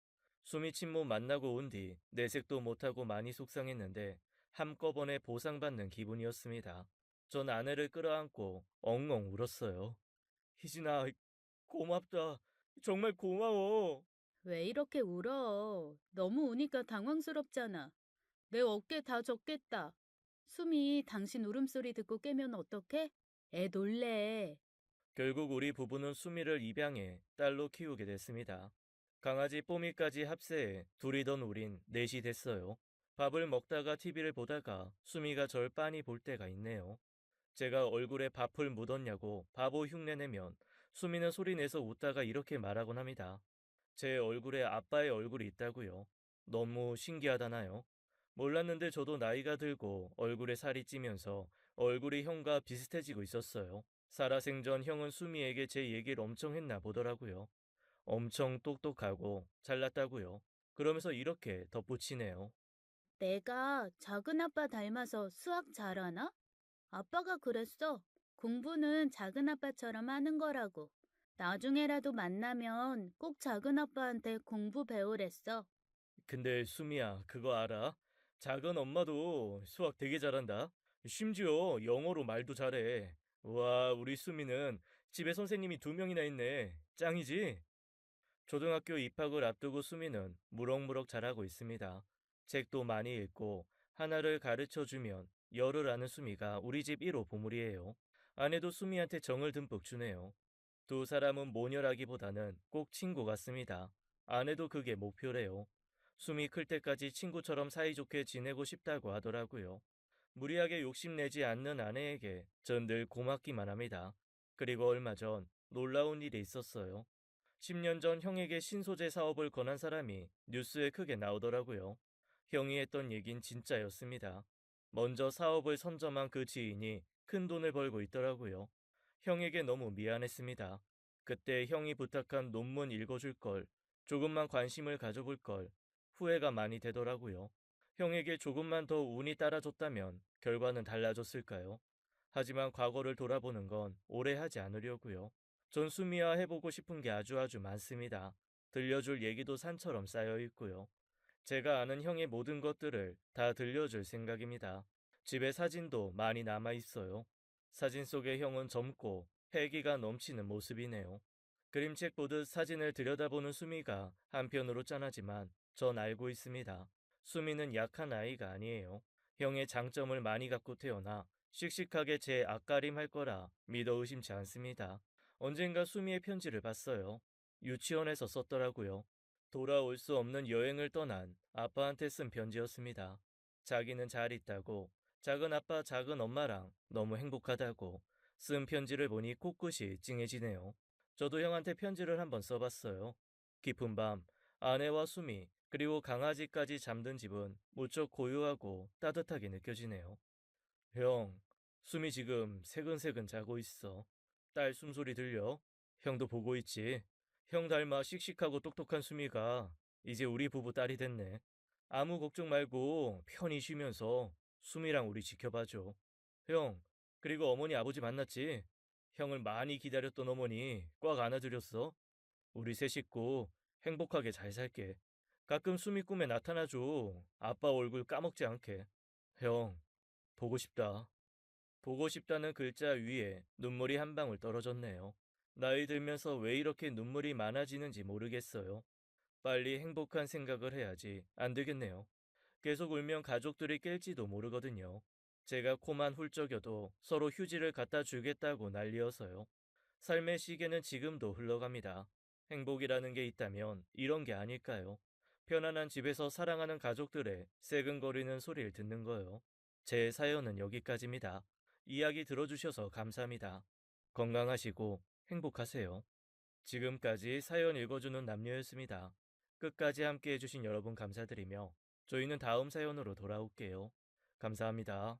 수미 친모 만나고 온 뒤 내색도 못하고 많이 속상했는데 한꺼번에 보상받는 기분이었습니다. 전 아내를 끌어안고 엉엉 울었어요. 희진아, 고맙다. 정말 고마워. 왜 이렇게 울어? 너무 우니까 당황스럽잖아. 내 어깨 다 젖겠다. 수미 당신 울음소리 듣고 깨면 어떡해? 애 놀래. 결국 우리 부부는 수미를 입양해 딸로 키우게 됐습니다. 강아지 뽀미까지 합세해 둘이던 우린 넷이 됐어요. 밥을 먹다가 TV를 보다가 수미가 절 빤히 볼 때가 있네요. 제가 얼굴에 밥을 묻었냐고 바보 흉내내면 수미는 소리내서 웃다가 이렇게 말하곤 합니다. 제 얼굴에 아빠의 얼굴이 있다고요. 너무 신기하다나요? 몰랐는데 저도 나이가 들고 얼굴에 살이 찌면서 얼굴이 형과 비슷해지고 있었어요. 살아생전 형은 수미에게 제 얘기를 엄청 했나 보더라고요. 엄청 똑똑하고 잘났다고요. 그러면서 이렇게 덧붙이네요. 내가 작은 아빠 닮아서 수학 잘하나? 아빠가 그랬어. 공부는 작은 아빠처럼 하는 거라고. 나중에라도 만나면 꼭 작은 아빠한테 공부 배우랬어. 근데 수미야, 그거 알아? 작은 엄마도 수학 되게 잘한다. 심지어 영어로 말도 잘해. 와, 우리 수미는 집에 선생님이 두 명이나 있네. 짱이지? 초등학교 입학을 앞두고 수미는 무럭무럭 자라고 있습니다. 책도 많이 읽고 하나를 가르쳐 주면 열을 아는 수미가 우리 집 1호 보물이에요. 아내도 수미한테 정을 듬뿍 주네요. 두 사람은 모녀라기보다는 꼭 친구 같습니다. 아내도 그게 목표래요. 숨이 클 때까지 친구처럼 사이좋게 지내고 싶다고 하더라고요. 무리하게 욕심내지 않는 아내에게 전 늘 고맙기만 합니다. 그리고 얼마 전 놀라운 일이 있었어요. 10년 전 형에게 신소재 사업을 권한 사람이 뉴스에 크게 나오더라고요. 형이 했던 얘긴 진짜였습니다. 먼저 사업을 선점한 그 지인이 큰 돈을 벌고 있더라고요. 형에게 너무 미안했습니다. 그때 형이 부탁한 논문 읽어줄 걸, 조금만 관심을 가져볼 걸, 후회가 많이 되더라고요. 형에게 조금만 더 운이 따라줬다면 결과는 달라졌을까요? 하지만 과거를 돌아보는 건 오래 하지 않으려고요. 전 수미와 해보고 싶은 게 아주 많습니다. 들려줄 얘기도 산처럼 쌓여 있고요. 제가 아는 형의 모든 것들을 다 들려줄 생각입니다. 집에 사진도 많이 남아 있어요. 사진 속의 형은 젊고 패기가 넘치는 모습이네요. 그림책 보듯 사진을 들여다보는 수미가 한편으로 짠하지만 전 알고 있습니다. 수미는 약한 아이가 아니에요. 형의 장점을 많이 갖고 태어나 씩씩하게 제 앞가림할 거라 믿어 의심치 않습니다. 언젠가 수미의 편지를 봤어요. 유치원에서 썼더라고요. 돌아올 수 없는 여행을 떠난 아빠한테 쓴 편지였습니다. 자기는 잘 있다고, 작은 아빠, 작은 엄마랑 너무 행복하다고 쓴 편지를 보니 코끝이 찡해지네요. 저도 형한테 편지를 한번 써봤어요. 깊은 밤, 아내와 수미, 그리고 강아지까지 잠든 집은 무척 고요하고 따뜻하게 느껴지네요. 형, 수미 지금 새근새근 자고 있어. 딸 숨소리 들려? 형도 보고 있지? 형 닮아 씩씩하고 똑똑한 수미가 이제 우리 부부 딸이 됐네. 아무 걱정 말고 편히 쉬면서 수미랑 우리 지켜봐줘. 형, 그리고 어머니 아버지 만났지? 형을 많이 기다렸던 어머니 꽉 안아드렸어. 우리 세 식구 행복하게 잘 살게. 가끔 수미 꿈에 나타나줘. 아빠 얼굴 까먹지 않게. 형, 보고 싶다. 보고 싶다는 글자 위에 눈물이 한 방울 떨어졌네요. 나이 들면서 왜 이렇게 눈물이 많아지는지 모르겠어요. 빨리 행복한 생각을 해야지 안 되겠네요. 계속 울면 가족들이 깰지도 모르거든요. 제가 코만 훌쩍여도 서로 휴지를 갖다 주겠다고 난리여서요. 삶의 시계는 지금도 흘러갑니다. 행복이라는 게 있다면 이런 게 아닐까요? 편안한 집에서 사랑하는 가족들의 새근거리는 소리를 듣는 거요. 제 사연은 여기까지입니다. 이야기 들어주셔서 감사합니다. 건강하시고 행복하세요. 지금까지 사연 읽어주는 남녀였습니다. 끝까지 함께 해주신 여러분 감사드리며 저희는 다음 사연으로 돌아올게요. 감사합니다.